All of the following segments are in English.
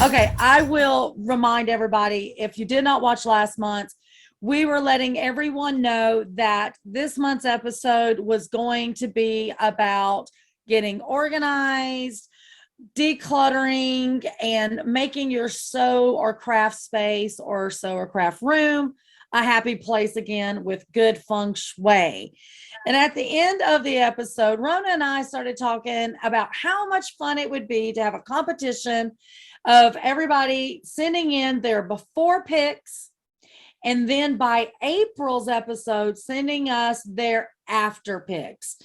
Okay, I will remind everybody, if you did not watch last month, we were letting everyone know that this month's episode was going to be about getting organized, decluttering, and making your sew or craft space or sew or craft room a happy place again with good feng shui. And at the end of the episode, Rona and I started talking about how much fun it would be to have a competition of everybody sending in their before pics, and then by April's episode, sending us their after pics.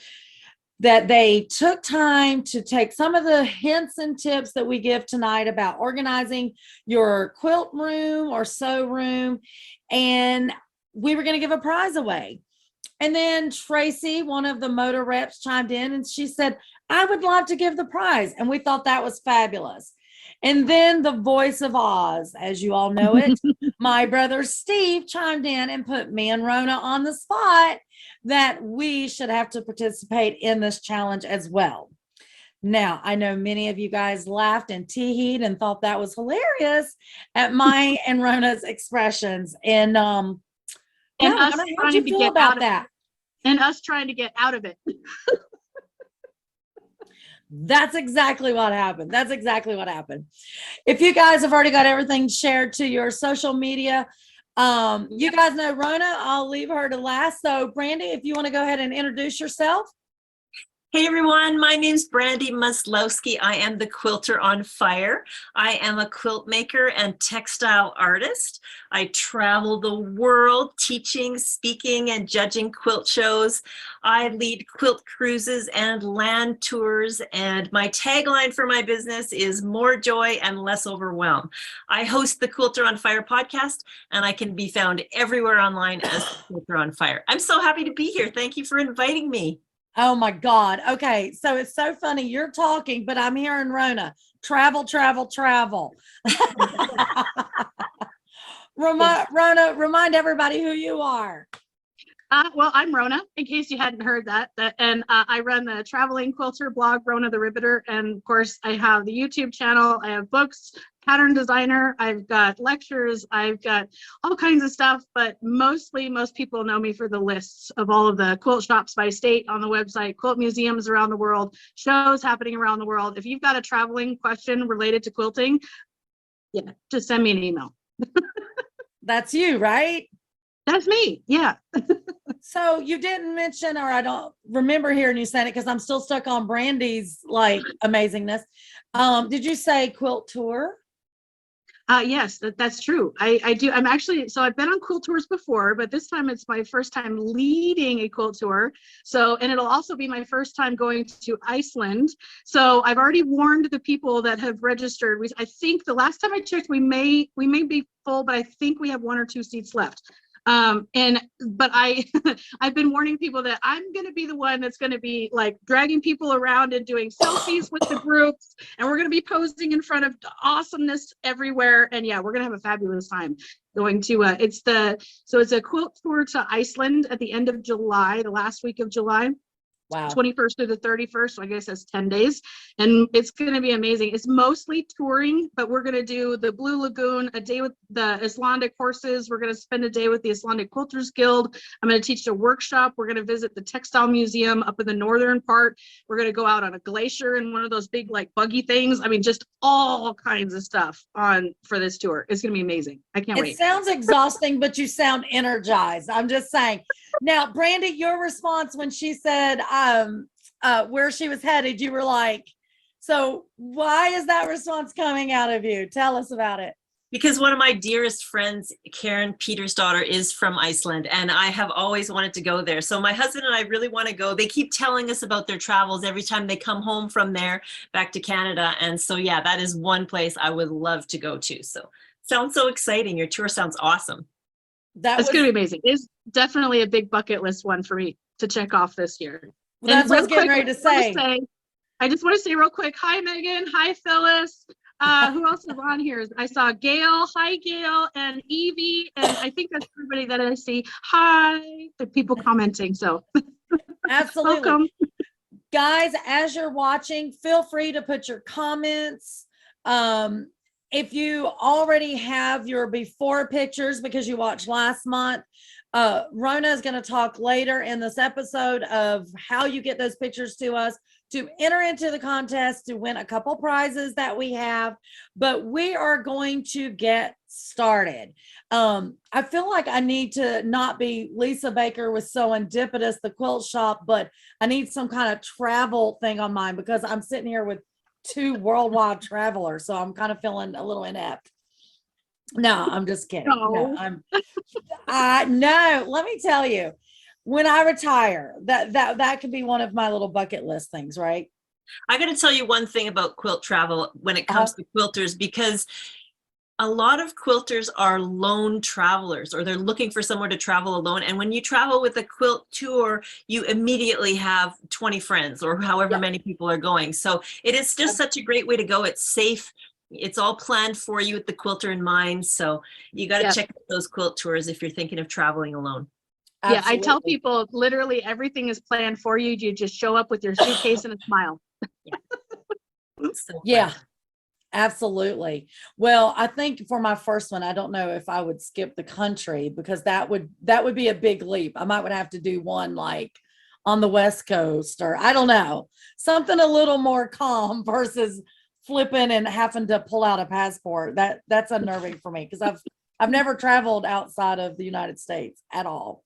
That they took time to take some of the hints and tips that we give tonight about organizing your quilt room or sew room, and we were going to give a prize away. And then Tracy, one of the motor reps, chimed in and she said, I would love to give the prize. And we thought that was fabulous. And then the voice of Oz, as you all know it, my brother Steve chimed in and put me and Rona on the spot that we should have to participate in this challenge as well. Now, I know many of you guys laughed and tee-heed and thought that was hilarious at my and Rona's expressions. And us how'd you feel about that? And us trying to get out of it. That's exactly what happened. That's exactly what happened. If you guys have already got everything shared to your social media, you guys know Rona, I'll leave her to last. So Brandy, if you want to go ahead and introduce yourself. Hey everyone, my name's Brandy Maslowski. I am the Quilter on Fire. I am a quilt maker and textile artist. I travel the world teaching, speaking, and judging quilt shows. I lead quilt cruises and land tours, and my tagline for my business is more joy and less overwhelm. I host the Quilter on Fire podcast, and I can be found everywhere online as Quilter on Fire. I'm so happy to be here. Thank you for inviting me. Oh my God. Okay. So it's so funny. You're talking, but I'm hearing Rona. Travel, travel, travel. Rona, remind everybody who you are. Well, I'm Rona, in case you hadn't heard that. And I run the traveling quilter blog, Rona the Riveter. And of course, I have the YouTube channel. I have books, pattern designer. I've got lectures. I've got all kinds of stuff. But mostly, most people know me for the lists of all of the quilt shops by state on the website, quilt museums around the world, shows happening around the world. If you've got a traveling question related to quilting, yeah, just send me an email. That's you, right? That's me. Yeah. So you didn't mention, or I don't remember hearing you saying it because I'm still stuck on Brandy's like amazingness. Did you say quilt tour? Yes, that's true. I do. I'm actually, so I've been on quilt tours before, but this time it's my first time leading a quilt tour. So, and it'll also be my first time going to Iceland. So I've already warned the people that have registered. I think the last time I checked, we may be full, but I think we have 1 or 2 seats left. But I've been warning people that I'm going to be the one that's going to be like dragging people around and doing selfies with the groups, and we're going to be posing in front of awesomeness everywhere. And yeah, we're going to have a fabulous time going to, it's a quilt tour to Iceland at the end of July, the last week of July. Wow. 21st through the 31st, so I guess that's 10 days, and it's going to be amazing. It's mostly touring, but we're going to do the Blue Lagoon, a day with the Icelandic horses. We're going to spend a day with the Icelandic Quilters Guild. I'm going to teach a workshop. We're going to visit the textile museum up in the northern part. We're going to go out on a glacier in one of those big like buggy things. I mean, just all kinds of stuff for this tour. It's going to be amazing. I can't wait. It sounds exhausting, but you sound energized. I'm just saying. Now, Brandy, your response when she said where she was headed, you were like, so why is that response coming out of you? Tell us about it. Because one of my dearest friends, Karen Peter's daughter, is from Iceland, and I have always wanted to go there. So my husband and I really want to go. They keep telling us about their travels every time they come home from there back to Canada. And so, yeah, that is one place I would love to go to. So sounds so exciting. Your tour sounds awesome. That's going to be amazing. It's definitely a big bucket list one for me to check off this year. Well, that's what I was getting ready to say. I just want to say real quick, hi, Megan. Hi, Phyllis. Who else is on here? I saw Gail. Hi, Gail, and Evie. And I think that's everybody that I see. Hi. The people commenting. So absolutely. Welcome. Guys, as you're watching, feel free to put your comments if you already have your before pictures because you watched last month, Rona is going to talk later in this episode of how you get those pictures to us to enter into the contest to win a couple prizes that we have. But we are going to get started. I feel like I need to not be Lisa Baker with Serendipitous, the quilt shop, but I need some kind of travel thing on mine because I'm sitting here with two worldwide travelers. So I'm kind of feeling a little inept. No, I'm just kidding. No, no, let me tell you, when I retire, that could be one of my little bucket list things, right? I got to tell you one thing about quilt travel when it comes to quilters, because a lot of quilters are lone travelers, or they're looking for somewhere to travel alone. And when you travel with a quilt tour, you immediately have 20 friends or however many people are going. So it is just such a great way to go. It's safe. It's all planned for you with the quilter in mind. So you got to check out those quilt tours if you're thinking of traveling alone. Absolutely. Yeah, I tell people literally everything is planned for you. You just show up with your suitcase and a smile. So yeah. Absolutely. Well, I think for my first one, I don't know if I would skip the country because that would be a big leap. I might would have to do one like on the West Coast, or I don't know, something a little more calm versus flipping and having to pull out a passport. That's unnerving for me because I've never traveled outside of the United States at all.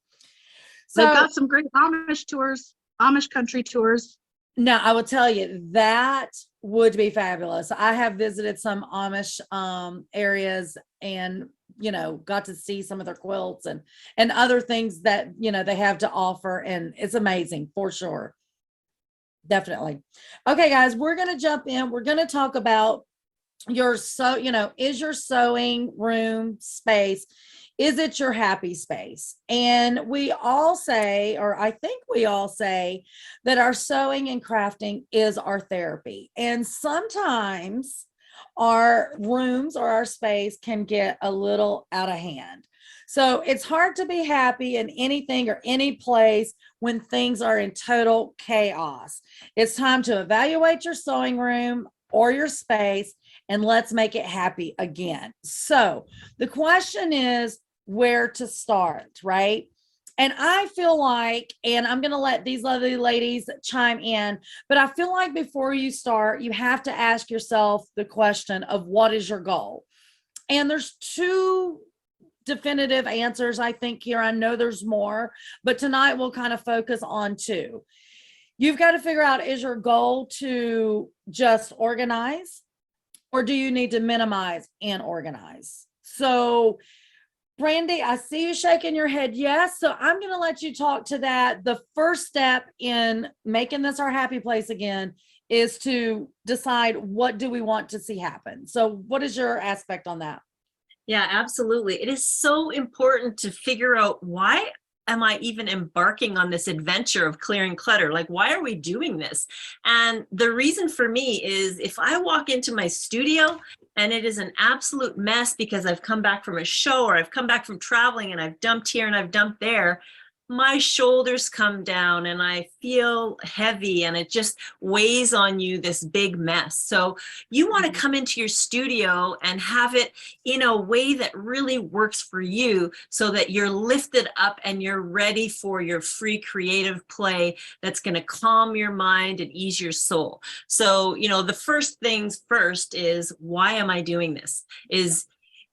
So they've got some great Amish tours, Amish country tours. No, I will tell you that would be fabulous. I have visited some Amish areas and, got to see some of their quilts and other things that, they have to offer. And it's amazing for sure. Definitely. Okay, guys, we're going to jump in. We're going to talk about is your sewing room space, is it your happy space? And we all say, or I think we all say, that our sewing and crafting is our therapy. And sometimes our rooms or our space can get a little out of hand. So it's hard to be happy in anything or any place when things are in total chaos. It's time to evaluate your sewing room or your space, and let's make it happy again. So the question is where to start, right? And I feel like, and I'm going to let these lovely ladies chime in, but I feel like before you start, you have to ask yourself the question of what is your goal? And there's two definitive answers, I think, here. I know there's more, but tonight we'll kind of focus on two. You've got to figure out, is your goal to just organize, or do you need to minimize and organize? So, Brandy, I see you shaking your head yes. So I'm going to let you talk to that. The first step in making this our happy place again is to decide, what do we want to see happen? So what is your aspect on that? Yeah, absolutely. It is so important to figure out, why am I even embarking on this adventure of clearing clutter? Like, why are we doing this? And the reason for me is, if I walk into my studio and it is an absolute mess because I've come back from a show, or I've come back from traveling and I've dumped here and I've dumped there, my shoulders come down and I feel heavy, and it just weighs on you, this big mess. So you want to come into your studio and have it in a way that really works for you, so that you're lifted up and you're ready for your free creative play that's going to calm your mind and ease your soul. So, the first things first is, why am I doing this?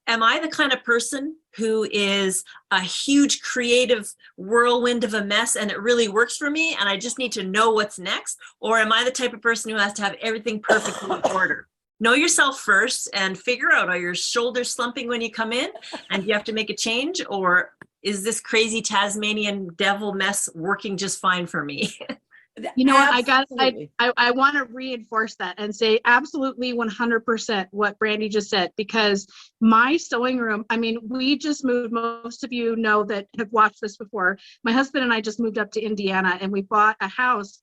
Am I the kind of person who is a huge creative whirlwind of a mess and it really works for me and I just need to know what's next? Or am I the type of person who has to have everything perfectly in order? Know yourself first and figure out, are your shoulders slumping when you come in and you have to make a change? Or is this crazy Tasmanian devil mess working just fine for me? I want to reinforce that and say absolutely 100% what Brandy just said, because my sewing room, we just moved. Most of you know that have watched this before. My husband and I just moved up to Indiana, and we bought a house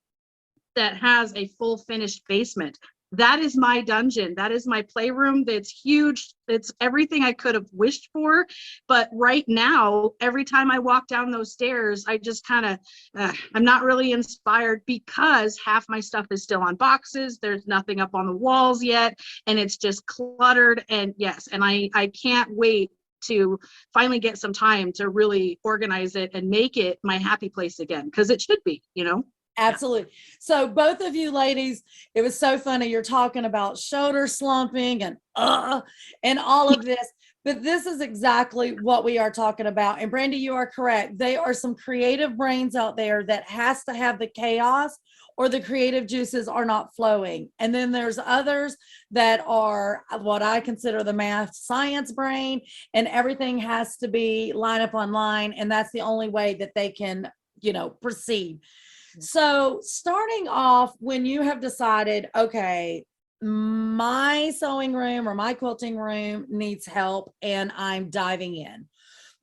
that has a full finished basement. that is my dungeon. That is my playroom. That's huge. It's everything I could have wished for. But right now, every time I walk down those stairs, I just kind of, I'm not really inspired because half my stuff is still on boxes. There's nothing up on the walls yet. And it's just cluttered. And yes, and I can't wait to finally get some time to really organize it and make it my happy place again, because it should be, you know? Absolutely. So both of you ladies, it was so funny. You're talking about shoulder slumping and all of this, but this is exactly what we are talking about. And Brandy, you are correct. They are some creative brains out there that has to have the chaos or the creative juices are not flowing. And then there's others that are what I consider the math science brain, and everything has to be line up on line. And that's the only way that they can, proceed. So starting off, when you have decided, okay, my sewing room or my quilting room needs help and I'm diving in.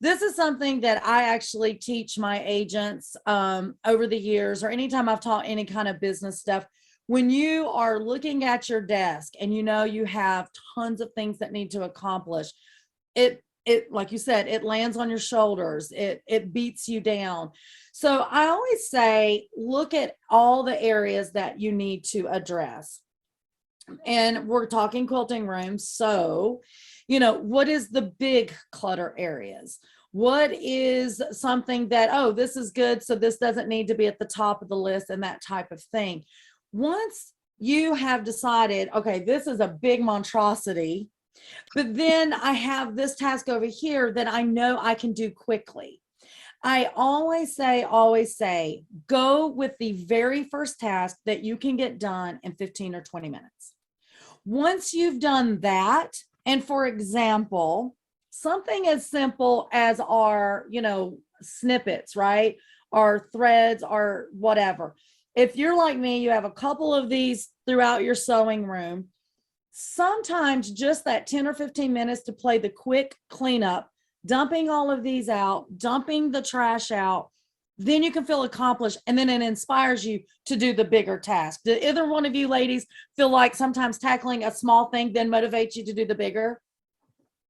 This is something that I actually teach my agents over the years, or anytime I've taught any kind of business stuff. When you are looking at your desk and you have tons of things that need to accomplish, it like you said, it lands on your shoulders, it beats you down. So I always say, look at all the areas that you need to address. And we're talking quilting rooms. So, what is the big clutter areas? What is something that, oh, this is good, so this doesn't need to be at the top of the list, and that type of thing. Once you have decided, okay, this is a big monstrosity, but then I have this task over here that I know I can do quickly. I always say, go with the very first task that you can get done in 15 or 20 minutes. Once you've done that, and for example, something as simple as our, snippets, right? Our threads or whatever. If you're like me, you have a couple of these throughout your sewing room. Sometimes just that 10 or 15 minutes to play the quick cleanup, dumping all of these out, dumping the trash out, then you can feel accomplished, and then it inspires you to do the bigger task. Do either one of you ladies feel like sometimes tackling a small thing then motivates you to do the bigger?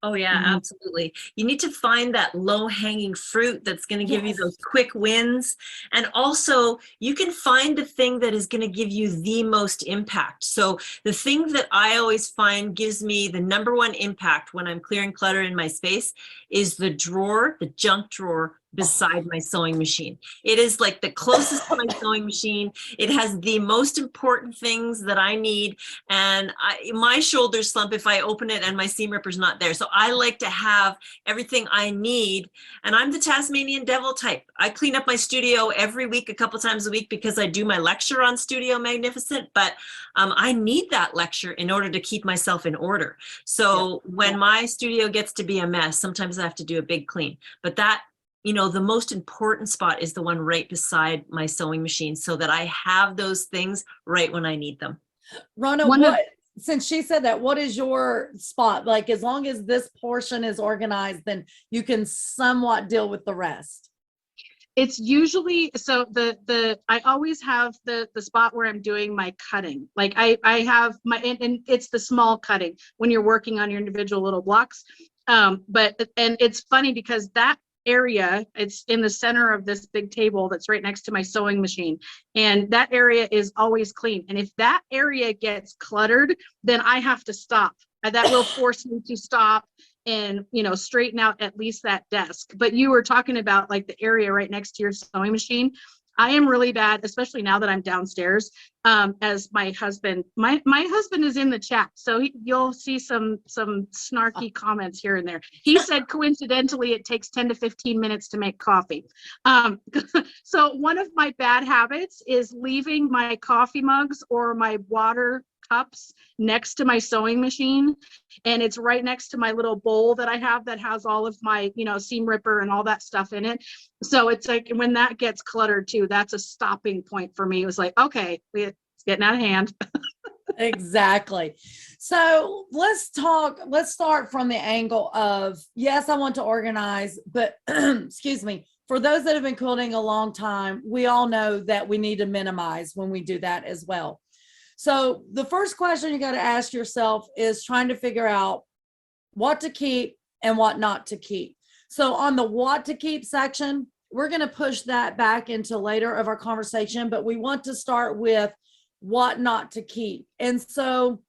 Oh yeah, absolutely. You need to find that low-hanging fruit that's going to give you those quick wins. And also you can find the thing that is going to give you the most impact. So the thing that I always find gives me the #1 impact when I'm clearing clutter in my space is the drawer, the junk drawer beside my sewing machine. It is like the closest to my sewing machine. It has the most important things that I need. And my shoulders slump if I open it and my seam ripper's not there. So I like to have everything I need. And I'm the Tasmanian devil type. I clean up my studio every week, a couple times a week, because I do my lecture on Studio Magnificent. But I need that lecture in order to keep myself in order. So when my studio gets to be a mess, sometimes I have to do a big clean. But that, the most important spot is the one right beside my sewing machine, so that I have those things right when I need them. Rona, since she said that, what is your spot? Like, as long as this portion is organized, then you can somewhat deal with the rest. It's usually, so I always have the spot where I'm doing my cutting. Like I have my, and it's the small cutting when you're working on your individual little blocks. And it's funny because that area, it's in the center of this big table that's right next to my sewing machine, and that area is always clean. And if that area gets cluttered, then I have to stop. That will force me to stop and straighten out at least that desk. But you were talking about like the area right next to your sewing machine. I am really bad, especially now that I'm downstairs. As my husband is in the chat, so you'll see some snarky comments here and there. He said coincidentally it takes 10 to 15 minutes to make coffee. So one of my bad habits is leaving my coffee mugs or my water cups next to my sewing machine, and it's right next to my little bowl that I have that has all of my seam ripper and all that stuff in it. So it's like when that gets cluttered too, that's a stopping point for me. It was like, okay, it's getting out of hand. Exactly. So let's start from the angle of, yes, I want to organize, but excuse me, for those that have been quilting a long time, we all know that we need to minimize when we do that as well. So the first question you got to ask yourself is trying to figure out what to keep and what not to keep. So on the what to keep section, we're going to push that back into later of our conversation, but we want to start with what not to keep. And so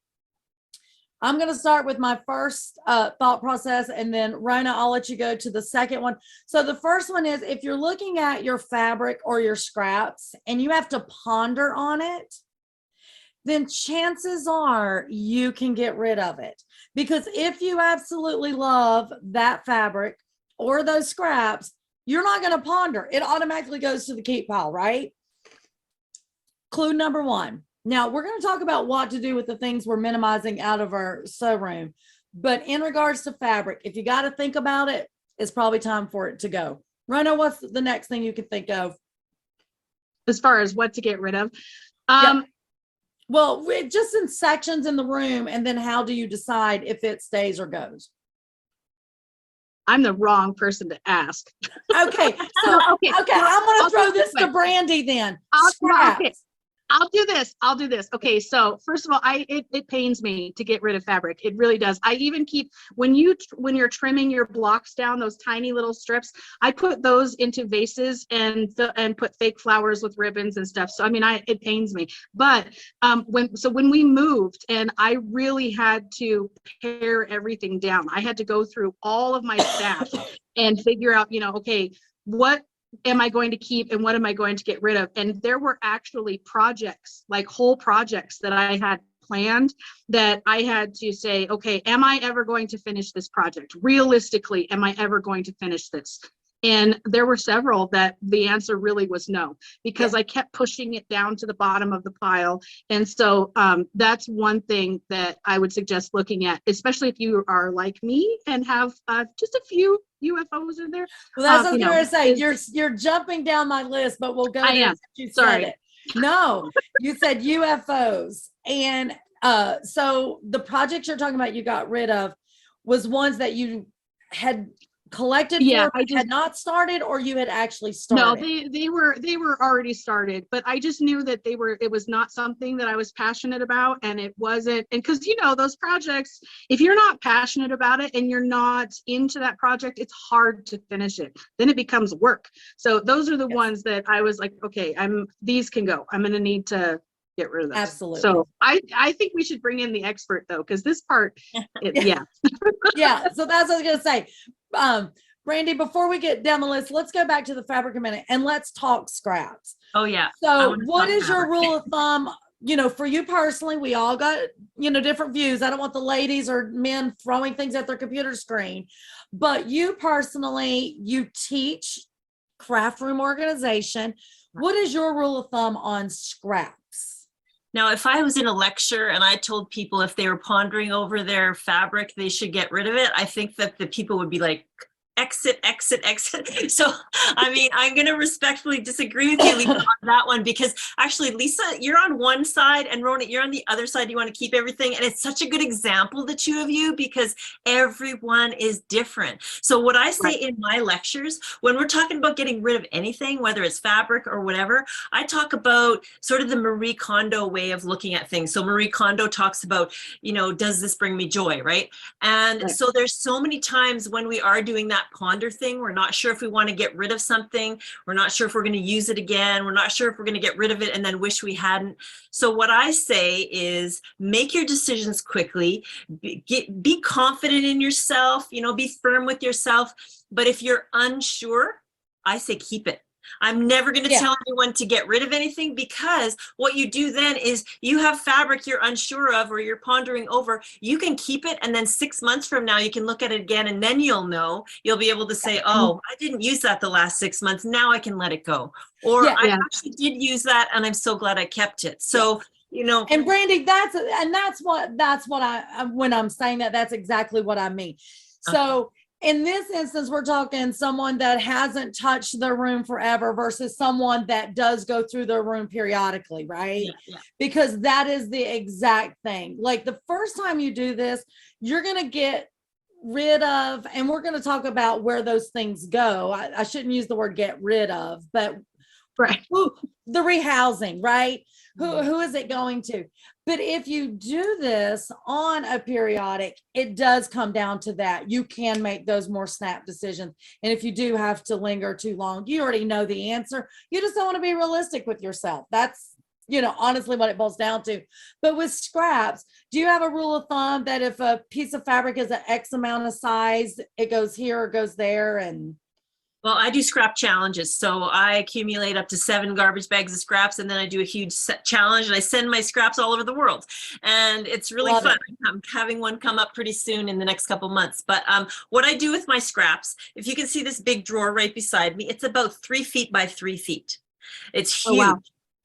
I'm going to start with my first thought process, and then Rona, I'll let you go to the second one. So the first one is, if you're looking at your fabric or your scraps and you have to ponder on it, then chances are you can get rid of it. Because if you absolutely love that fabric or those scraps, you're not going to ponder. It automatically goes to the keep pile, right? Clue number one. Now, we're going to talk about what to do with the things we're minimizing out of our sew room. But in regards to fabric, if you got to think about it, it's probably time for it to go. Rona, what's the next thing you can think of? As far as what to get rid of? Yep. Well, just in sections in the room, and then how do you decide if it stays or goes? I'm the wrong person to ask. Okay, so okay, I'm going to throw this to Brandy then. I'll do this. Okay, so first of all, it pains me to get rid of fabric. It really does. I even keep, when you're trimming your blocks down, those tiny little strips, I put those into vases and put fake flowers with ribbons and stuff. So I mean, it pains me. But when we moved and I really had to pare everything down, I had to go through all of my stash and figure out, okay, what am I going to keep and what am I going to get rid of? And there were actually projects, like whole projects that I had planned that I had to say, okay, am I ever going to finish this project? Realistically, am I ever going to finish this? And there were several that the answer really was no, because I kept pushing it down to the bottom of the pile. And so that's one thing that I would suggest looking at, especially if you are like me and have just a few UFOs in there. Well, that's what I was going to say. You're jumping down my list, but we'll go there. I am. You Sorry. said it. No, you said UFOs. And so the projects you're talking about you got rid of was ones that you had collected for, had not started, or you had actually started? No, they were already started, but I just knew that it was not something that I was passionate about, and it wasn't. And because those projects, if you're not passionate about it and you're not into that project, it's hard to finish it. Then it becomes work. So those are the ones that I was like, okay, these can go. I'm going to need to get rid of those. Absolutely. So I think we should bring in the expert though, because this part, yeah. Yeah. So that's what I was going to say. Brandy, before we get down the list, let's go back to the fabric a minute and let's talk scraps. Oh yeah. So what is your rule of thumb? For you personally, we all got, different views. I don't want the ladies or men throwing things at their computer screen, but you personally, you teach craft room organization. What is your rule of thumb on scraps? Now, if I was in a lecture and I told people if they were pondering over their fabric, they should get rid of it, I think that the people would be like, exit. So, I mean, I'm going to respectfully disagree with you, Lisa, on that one, because actually, Lisa, you're on one side and Rona, you're on the other side. You want to keep everything. And it's such a good example, the two of you, because everyone is different. So what I say in my lectures, when we're talking about getting rid of anything, whether it's fabric or whatever, I talk about sort of the Marie Kondo way of looking at things. So Marie Kondo talks about, does this bring me joy, right? And so there's so many times when we are doing that ponder thing, we're not sure if we want to get rid of something, we're not sure if we're going to use it again, we're not sure if we're going to get rid of it and then wish we hadn't. So what I say is make your decisions quickly, be confident in yourself, be firm with yourself. But if you're unsure, I say keep it. I'm never going to tell anyone to get rid of anything, because what you do then is you have fabric you're unsure of or you're pondering over. You can keep it, and then 6 months from now you can look at it again, and then you'll be able to say, oh, I didn't use that the last 6 months, now I can let it go, or I actually did use that and I'm so glad I kept it. So and Brandy, that's what I, when I'm saying that, that's exactly what I mean. So in this instance, we're talking someone that hasn't touched their room forever versus someone that does go through their room periodically, right? Yeah. Because that is the exact thing. Like the first time you do this, you're going to get rid of, and we're going to talk about where those things go. I shouldn't use the word get rid of, but the rehousing, right? Who is it going to? But if you do this on a periodic, it does come down to that. You can make those more snap decisions. And if you do have to linger too long, you already know the answer. You just don't want to be realistic with yourself. That's, honestly what it boils down to. But with scraps, do you have a rule of thumb that if a piece of fabric is an X amount of size, it goes here or goes there? And Well, I do scrap challenges. So I accumulate up to 7 garbage bags of scraps, and then I do a huge challenge, and I send my scraps all over the world. And it's really Love fun. it. I'm having one come up pretty soon in the next couple months. But what I do with my scraps, if you can see this big drawer right beside me, it's about 3 feet by 3 feet. It's Oh, huge. wow.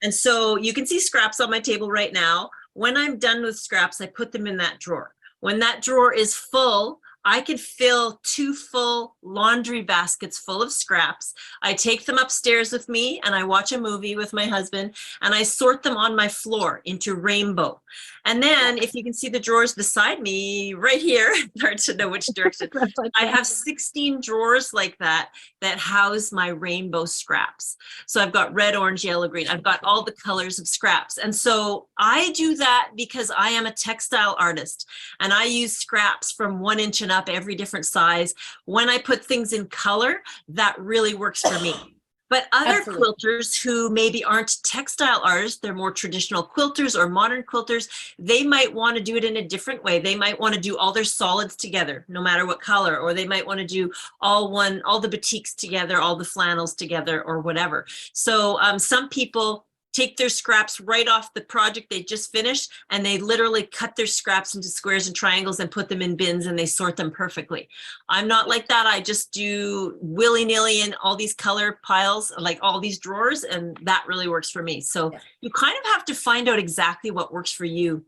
And so you can see scraps on my table right now. When I'm done with scraps, I put them in that drawer. When that drawer is full, I could fill 2 full laundry baskets full of scraps. I take them upstairs with me and I watch a movie with my husband, and I sort them on my floor into rainbow. And then if you can see the drawers beside me right here, hard to know which direction, I have 16 drawers like that house my rainbow scraps. So I've got red, orange, yellow, green. I've got all the colors of scraps. And so I do that because I am a textile artist, and I use scraps from 1 inch and up, every different size. When I put things in color, that really works for me. But other Absolutely. quilters who maybe aren't textile artists, they're more traditional quilters or modern quilters, they might want to do it in a different way. They might want to do all their solids together, no matter what color, or they might want to do all the batiks together, all the flannels together, or whatever. So some people take their scraps right off the project they just finished, and they literally cut their scraps into squares and triangles and put them in bins, and they sort them perfectly. I'm not like that. I just do willy-nilly in all these color piles, like all these drawers, and that really works for me. So you kind of have to find out exactly what works for you.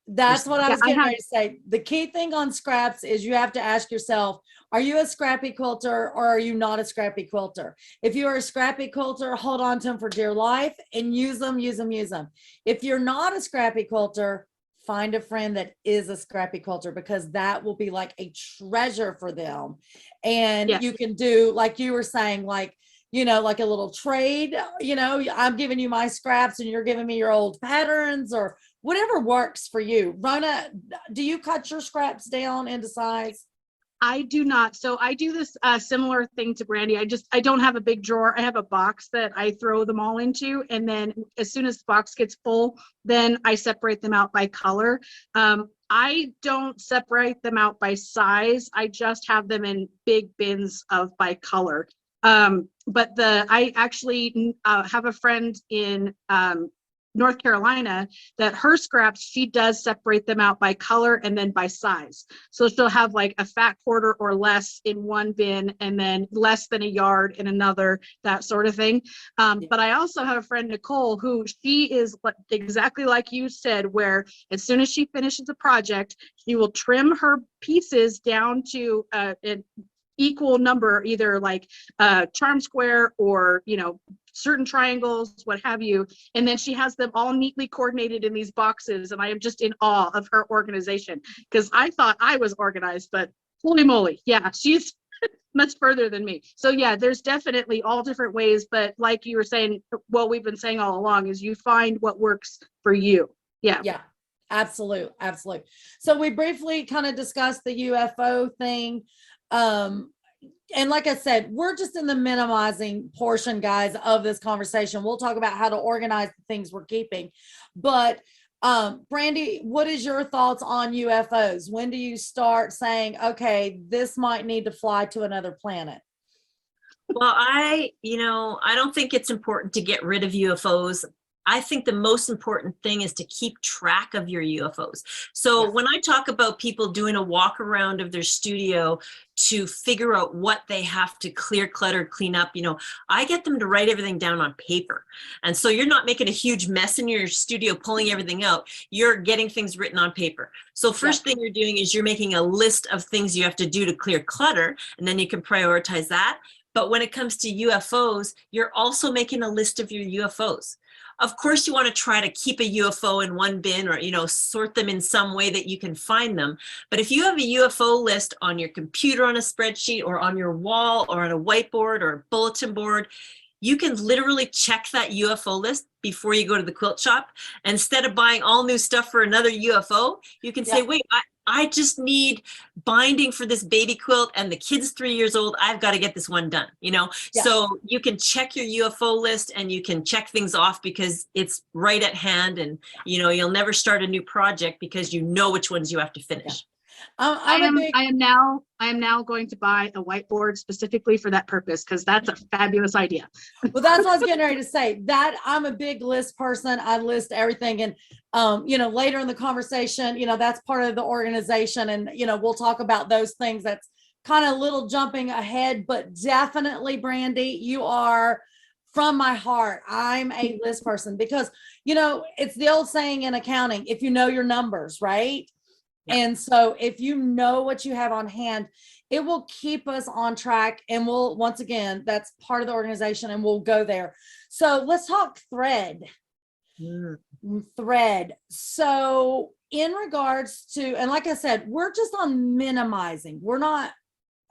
that's what I Yeah, was I getting have- ready to say. The key thing on scraps is you have to ask yourself, are you a scrappy quilter or are you not a scrappy quilter? If you are a scrappy quilter, hold on to them for dear life and use them, use them, use them. If you're not a scrappy quilter, find a friend that is a scrappy quilter, because that will be like a treasure for them. And Yes. you can do, like you were saying, like a little trade, I'm giving you my scraps and you're giving me your old patterns, or whatever works for you. Rona, do you cut your scraps down into size? I do not. So I do this similar thing to Brandy. I don't have a big drawer. I have a box that I throw them all into. And then as soon as the box gets full, then I separate them out by color. I don't separate them out by size. I just have them in big bins of by color. But I actually have a friend in North Carolina that her scraps, she does separate them out by color and then by size. So she'll have like a fat quarter or less in one bin, and then less than a yard in another, that sort of thing. But I also have a friend, Nicole, who she is exactly like you said, where as soon as she finishes a project, she will trim her pieces down to an equal number, either like charm square or certain triangles, what have you. And then she has them all neatly coordinated in these boxes. And I am just in awe of her organization, because I thought I was organized, but holy moly. Yeah, she's much further than me. So yeah, there's definitely all different ways. But like you were saying, what we've been saying all along is you find what works for you. Yeah. Yeah, absolute. So we briefly kind of discussed the UFO thing. And like I said, we're just in the minimizing portion, guys, of this conversation. We'll talk about how to organize the things we're keeping. But Brandy, what is your thoughts on UFOs? When do you start saying, okay, this might need to fly to another planet? Well, I don't think it's important to get rid of UFOs. I think the most important thing is to keep track of your UFOs. So when I talk about people doing a walk around of their studio to figure out what they have to clear, clutter, clean up, I get them to write everything down on paper. And so you're not making a huge mess in your studio, pulling everything out. You're getting things written on paper. So first thing you're doing is you're making a list of things you have to do to clear clutter, and then you can prioritize that. But when it comes to UFOs, you're also making a list of your UFOs. Of course, you want to try to keep a UFO in one bin, or, sort them in some way that you can find them. But if you have a UFO list on your computer on a spreadsheet, or on your wall, or on a whiteboard or a bulletin board, you can literally check that UFO list before you go to the quilt shop. Instead of buying all new stuff for another UFO, you can say, wait, I just need binding for this baby quilt and the kid's 3 years old. I've got to get this one done, you know? Yeah. So you can check your UFO list and you can check things off because it's right at hand, and, you know, you'll never start a new project because you know which ones you have to finish. Yeah. I am now going to buy a whiteboard specifically for that purpose, because that's a fabulous idea. Well, that's what I was getting ready to say. That I'm a big list person. I list everything, and you know, later in the conversation, you know, that's part of the organization, and you know, we'll talk about those things. That's kind of a little jumping ahead, but definitely, Brandy, you are from my heart. I'm a list person because, you know, it's the old saying in accounting: if you know your numbers, right? Yeah. And so if you know what you have on hand, it will keep us on track. And we'll, once again, that's part of the organization, and we'll go there. So let's talk thread. Thread. So in regards to, and like I said, we're just on minimizing. We're not,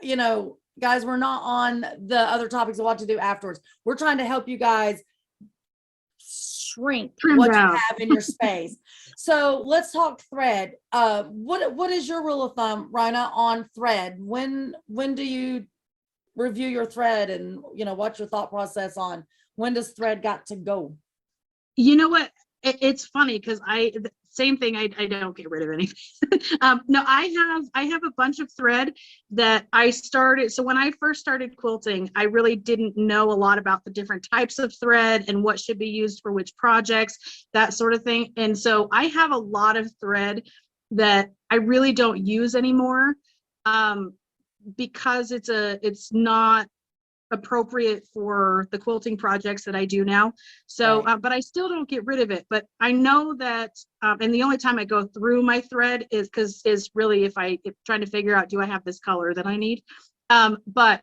you know, guys, we're not on the other topics of what to do afterwards. We're trying to help you guys shrink what you have in your space. So let's talk thread. What is your rule of thumb, Rona, on thread? When do you review your thread, and you know, what's your thought process on when does thread got to go? You know what? It's funny because same thing. I don't get rid of anything. No, I have a bunch of thread that I started. So when I first started quilting, I really didn't know a lot about the different types of thread and what should be used for which projects, that sort of thing. And so I have a lot of thread that I really don't use anymore, because it's not appropriate for the quilting projects that I do now. So, Right. But I still don't get rid of it. But I know that, and the only time I go through my thread is really if trying to figure out, do I have this color that I need? But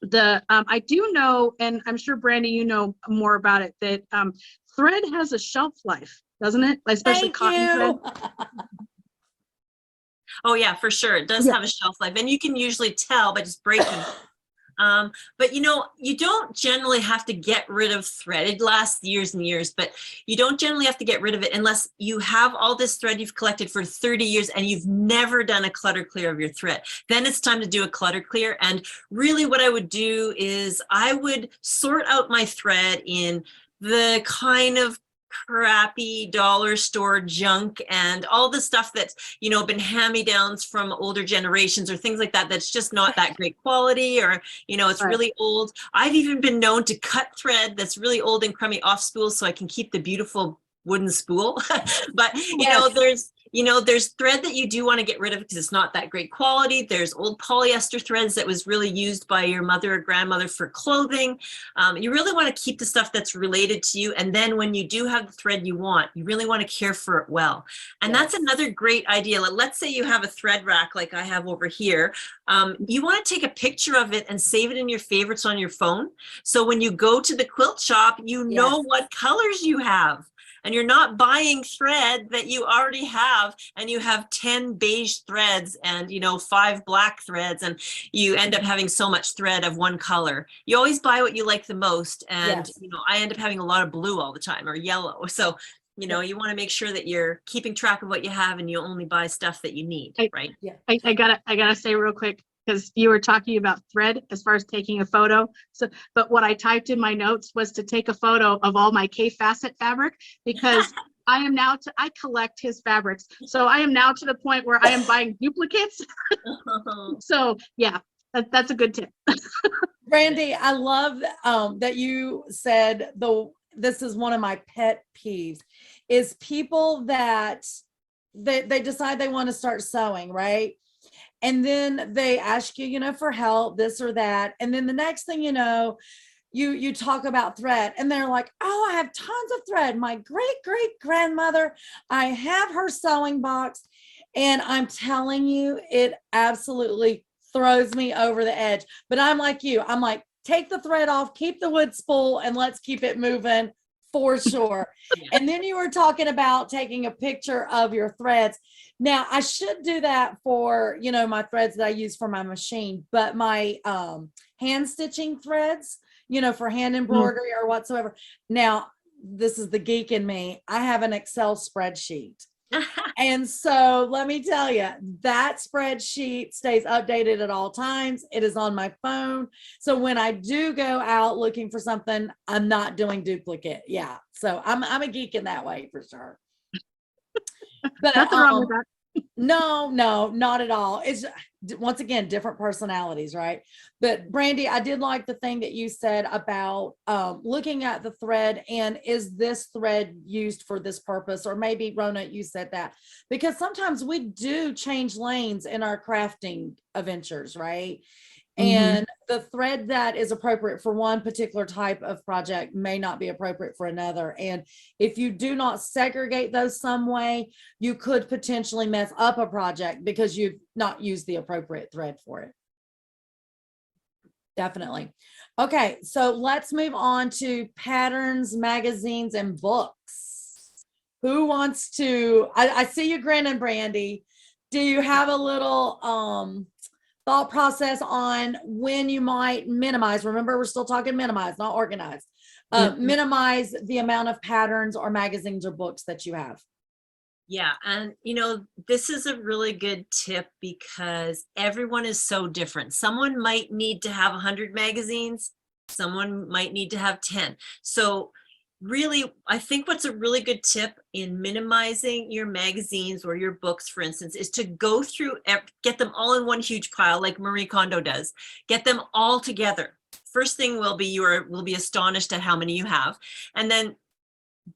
I do know, and I'm sure Brandy, you know more about it, that thread has a shelf life, doesn't it? Especially cotton thread. Oh yeah, for sure. It does have a shelf life, and you can usually tell by just breaking it. But you know, you don't generally have to get rid of thread. It lasts years and years, but you don't generally have to get rid of it unless you have all this thread you've collected for 30 years and you've never done a clutter clear of your thread. Then it's time to do a clutter clear. And really what I would do is I would sort out my thread in the kind of crappy dollar store junk and all the stuff that's, you know, been hand-me-downs from older generations or things like that, that's just not that great quality, or, you know, it's really old. I've even been known to cut thread that's really old and crummy off spool so I can keep the beautiful wooden spool. But there's thread that you do want to get rid of because it's not that great quality. There's old polyester threads that was really used by your mother or grandmother for clothing. You really want to keep the stuff that's related to you. And then when you do have the thread you want, you really want to care for it well. And that's another great idea. Let's say you have a thread rack like I have over here. You want to take a picture of it and save it in your favorites on your phone. So when you go to the quilt shop, you know what colors you have. And you're not buying thread that you already have, and you have 10 beige threads and, you know, 5 black threads, and you end up having so much thread of one color. You always buy what you like the most. And, you know, I end up having a lot of blue all the time, or yellow. So, you know, you want to make sure that you're keeping track of what you have and you only buy stuff that you need, right? I gotta say real quick, because you were talking about thread as far as taking a photo. So, but what I typed in my notes was to take a photo of all my K-facet fabric, because I collect his fabrics. So I am now to the point where I am buying duplicates. So yeah, that's a good tip. Brandy, I love that you said, this is one of my pet peeves, is people that they decide they want to start sewing, right? And then they ask you, you know, for help, this or that. And then the next thing you know, you talk about thread, and they're like, oh, I have tons of thread. My great grandmother, I have her sewing box. And I'm telling you, it absolutely throws me over the edge. But I'm like you, I'm like, take the thread off, keep the wood spool, and let's keep it moving for sure. And then you were talking about taking a picture of your threads. Now I should do that for, you know, my threads that I use for my machine, but my hand stitching threads, for hand embroidery or whatsoever. Now, this is the geek in me. I have an Excel spreadsheet. And so let me tell you, that spreadsheet stays updated at all times. It is on my phone. So when I do go out looking for something, I'm not doing duplicate. Yeah. So I'm a geek in that way for sure. But Nothing wrong with that. no, not at all. It's once again different personalities, right? But Brandy, I did like the thing that you said about looking at the thread and is this thread used for this purpose? Or maybe Rona, you said that, because sometimes we do change lanes in our crafting adventures, right? And the thread that is appropriate for one particular type of project may not be appropriate for another. And if you do not segregate those some way, you could potentially mess up a project because you've not used the appropriate thread for it. Definitely. Okay, so let's move on to patterns, magazines, and books. Who wants to, I see you grinning, Brandy. Do you have a little thought process on when you might minimize? Remember, we're still talking minimize, not organize. Minimize the amount of patterns or magazines or books that you have. Yeah, and this is a really good tip because everyone is so different. Someone might need to have 100 magazines, someone might need to have 10. So really, I think what's a really good tip in minimizing your magazines or your books, for instance, is to go through, get them all in one huge pile like Marie Kondo does. Get them all together. First thing will be you will be astonished at how many you have, and then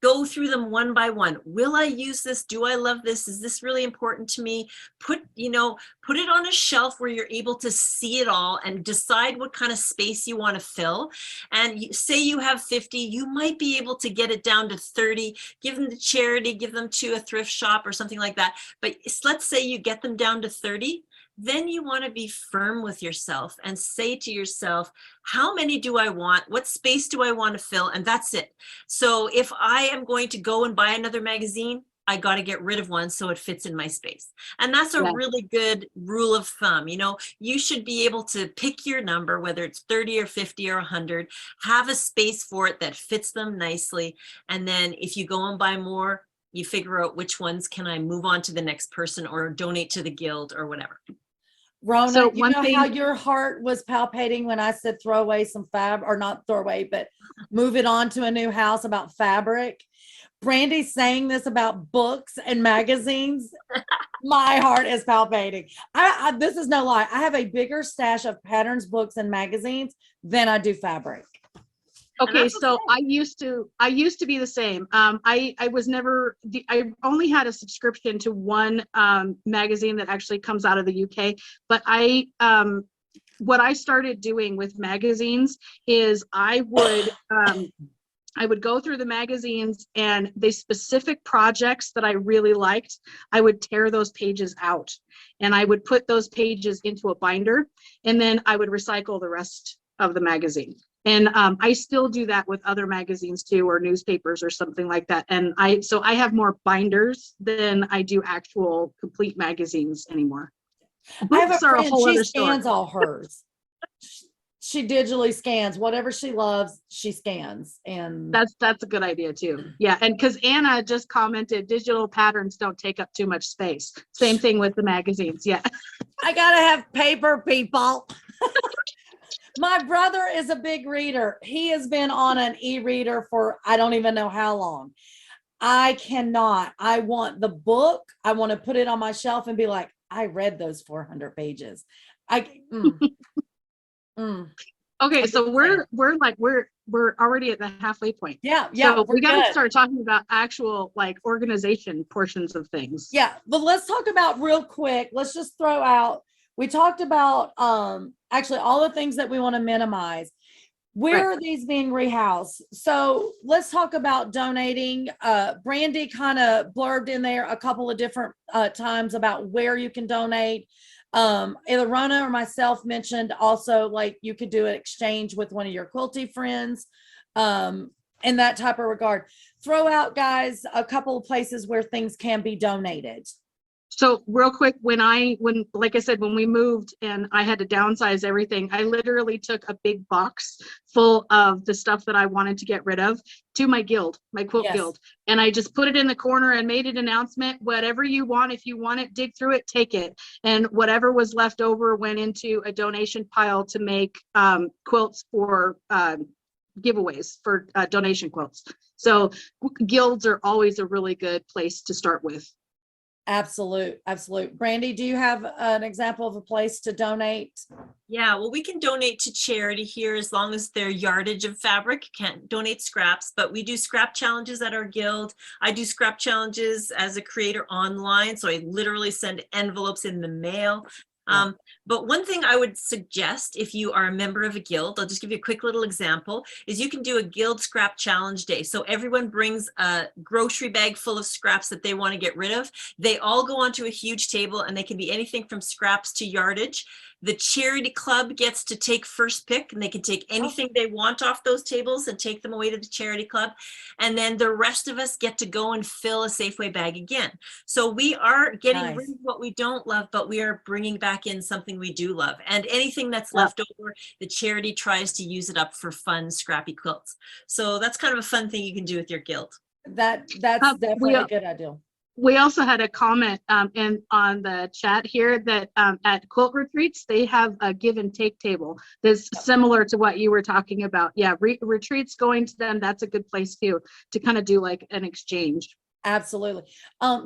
go through them one by one. Will I use this? Do I love this? Is this really important to me? Put it on a shelf where you're able to see it all and decide what kind of space you want to fill. And say you have 50, you might be able to get it down to 30, give them to charity, give them to a thrift shop or something like that. But let's say you get them down to 30. Then you want to be firm with yourself and say to yourself, how many do I want? What space do I want to fill? And that's it. So if I am going to go and buy another magazine, I got to get rid of one so it fits in my space. And that's a really good rule of thumb. You should be able to pick your number, whether it's 30 or 50 or 100, have a space for it that fits them nicely. And then if you go and buy more, you figure out which ones can I move on to the next person or donate to the guild or whatever. Rona, so you know how your heart was palpitating when I said throw away some or not throw away, but move it on to a new house about fabric. Brandy's saying this about books and magazines. My heart is palpitating. This is no lie. I have a bigger stash of patterns, books, and magazines than I do fabric. Okay, so I used to be the same. I only had a subscription to one magazine that actually comes out of the UK, but what I started doing with magazines is I would go through the magazines, and the specific projects that I really liked, I would tear those pages out and I would put those pages into a binder, and then I would recycle the rest of the magazine. And I still do that with other magazines too, or newspapers or something like that. And so I have more binders than I do actual complete magazines anymore. I have a friend, she scans all hers. She digitally scans whatever she loves, she scans. And that's a good idea too. Yeah, and because Anna just commented, digital patterns don't take up too much space. Same thing with the magazines. Yeah. I gotta have paper, people. My brother is a big reader. He has been on an e-reader for I don't even know how long. I cannot. I want the book. I want to put it on my shelf and be like, I read those 400 pages. Okay, so we're already at the halfway point. Yeah. So we got to start talking about actual like organization portions of things. Yeah, but let's talk about real quick. Let's just throw out. We talked about actually all the things that we want to minimize. Where are these being rehoused? So let's talk about donating. Brandy kind of blurbed in there a couple of different times about where you can donate. Either Rona or myself mentioned also like you could do an exchange with one of your quilty friends in that type of regard. Throw out, guys, a couple of places where things can be donated. So real quick, like I said, when we moved and I had to downsize everything, I literally took a big box full of the stuff that I wanted to get rid of to my guild, my quilt Yes. guild. And I just put it in the corner and made an announcement, whatever you want, if you want it, dig through it, take it. And whatever was left over went into a donation pile to make quilts for giveaways for donation quilts. So guilds are always a really good place to start with. Absolute. Brandy, do you have an example of a place to donate? Yeah, well, we can donate to charity here as long as their yardage of fabric. Can't donate scraps, but we do scrap challenges at our guild. I do scrap challenges as a creator online, so I literally send envelopes in the mail. But one thing I would suggest if you are a member of a guild, I'll just give you a quick little example, is you can do a guild scrap challenge day. So everyone brings a grocery bag full of scraps that they want to get rid of. They all go onto a huge table and they can be anything from scraps to yardage. The charity club gets to take first pick and they can take anything they want off those tables and take them away to the charity club. And then the rest of us get to go and fill a Safeway bag again. So we are getting rid of what we don't love, but we are bringing back in something we do love. And anything that's left over, the charity tries to use it up for fun, scrappy quilts. So that's kind of a fun thing you can do with your guild. That's definitely a good idea. We also had a comment on the chat here that at quilt retreats, they have a give and take table that's similar to what you were talking about. Yeah, retreats, going to them, that's a good place too, to kind of do like an exchange. Absolutely.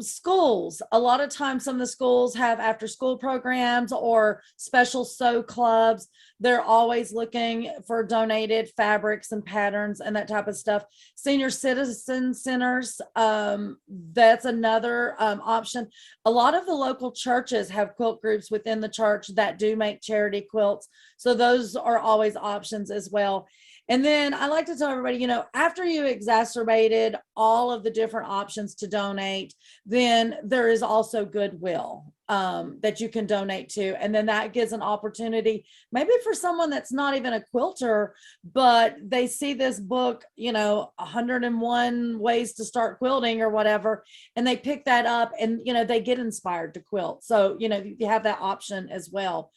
Schools, a lot of times some of the schools have after school programs or special sew clubs. They're always looking for donated fabrics and patterns and that type of stuff. Senior citizen centers, that's another option. A lot of the local churches have quilt groups within the church that do make charity quilts. So those are always options as well. And then I like to tell everybody, you know, after you exacerbated all of the different options to donate, then there is also Goodwill that you can donate to. And then that gives an opportunity, maybe for someone that's not even a quilter, but they see this book, you know, 101 ways to start quilting or whatever, and they pick that up and, you know, they get inspired to quilt. So, you know, you have that option as well.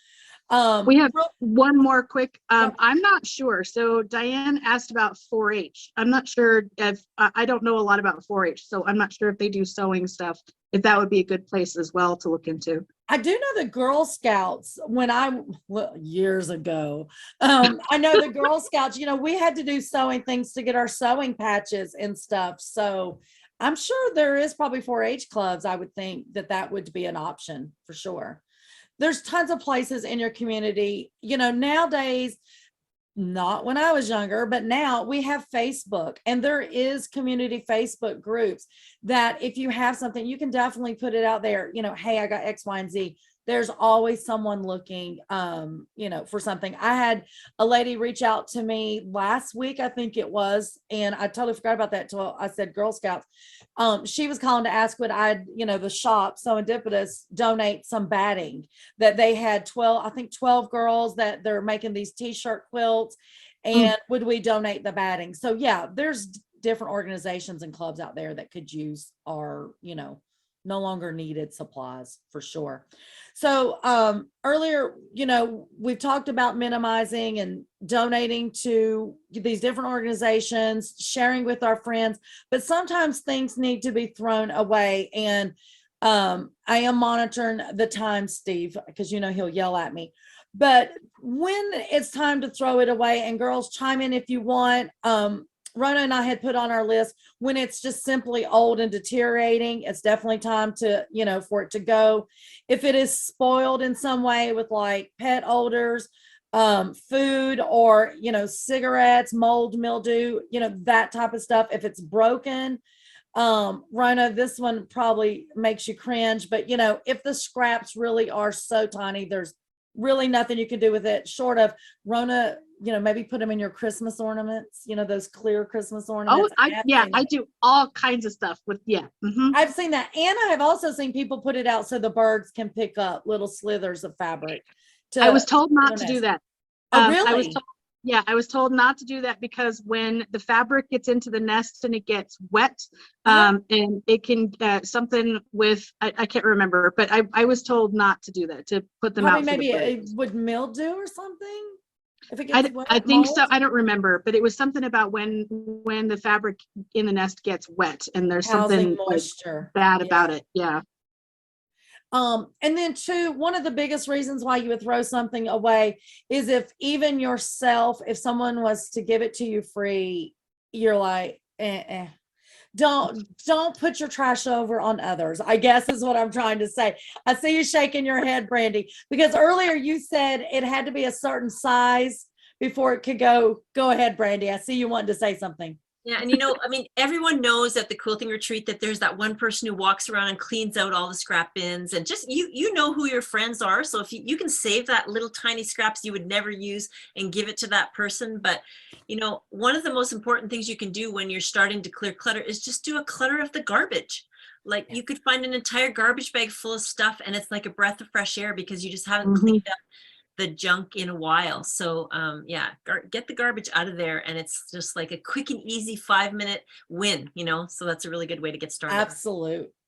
We have one more quick, I'm not sure. So Diane asked about 4-H. I'm not sure if, I don't know a lot about 4-H, so I'm not sure if they do sewing stuff, if that would be a good place as well to look into. I do know the Girl Scouts years ago. I know the Girl Scouts, you know, we had to do sewing things to get our sewing patches and stuff. So I'm sure there is probably 4-H clubs. I would think that would be an option for sure. There's tons of places in your community, you know, nowadays, not when I was younger, but now we have Facebook, and there is community Facebook groups that if you have something, you can definitely put it out there, you know, hey, I got X, Y, and Z. There's always someone looking, you know, for something. I had a lady reach out to me last week, I think it was, and I totally forgot about that till I said Girl Scouts. She was calling to ask would I, you know, the shop Serendipitous donate some batting that they had 12 girls that they're making these t-shirt quilts, and would we donate the batting? So yeah, there's different organizations and clubs out there that could use our, you know, no longer needed supplies for sure. So earlier, you know, we've talked about minimizing and donating to these different organizations, sharing with our friends, but sometimes things need to be thrown away. And I am monitoring the time, Steve, because you know he'll yell at me. But when it's time to throw it away, and girls chime in if you want, Rona and I had put on our list when it's just simply old and deteriorating, it's definitely time to, you know, for it to go. If it is spoiled in some way with like pet odors, food, or, you know, cigarettes, mold, mildew, you know, that type of stuff. If it's broken, Rona, this one probably makes you cringe, but you know, if the scraps really are so tiny, there's really nothing you can do with it short of, Rona, you know, maybe put them in your Christmas ornaments, you know, those clear Christmas ornaments. Oh, I do all kinds of stuff with, I've seen that. And I have also seen people put it out so the birds can pick up little slithers of fabric. I was told not to do that. Oh, really? Yeah, I was told not to do that because when the fabric gets into the nest and it gets wet, and it can something with I can't remember, but I was told not to do that, to put them Probably out for maybe the it birds. would mildew or something if it gets wet. I think so. Mold? I don't remember, but it was something about when the fabric in the nest gets wet and there's Housing something like moisture. bad Yeah. about it. Yeah. And then two, one of the biggest reasons why you would throw something away is if even yourself, if someone was to give it to you free, you're like, Don't put your trash over on others, I guess is what I'm trying to say. I see you shaking your head, Brandy, because earlier you said it had to be a certain size before it could go. Go ahead, Brandy. I see you wanting to say something. Yeah, and I mean, everyone knows at the quilting retreat that there's that one person who walks around and cleans out all the scrap bins, and just you know who your friends are. So if you can save that little tiny scraps you would never use and give it to that person. But one of the most important things you can do when you're starting to clear clutter is just do a clutter of the garbage. Like you could find an entire garbage bag full of stuff and it's like a breath of fresh air because you just haven't cleaned up the junk in a while. So yeah, get the garbage out of there, and it's just like a quick and easy 5-minute win, so that's a really good way to get started.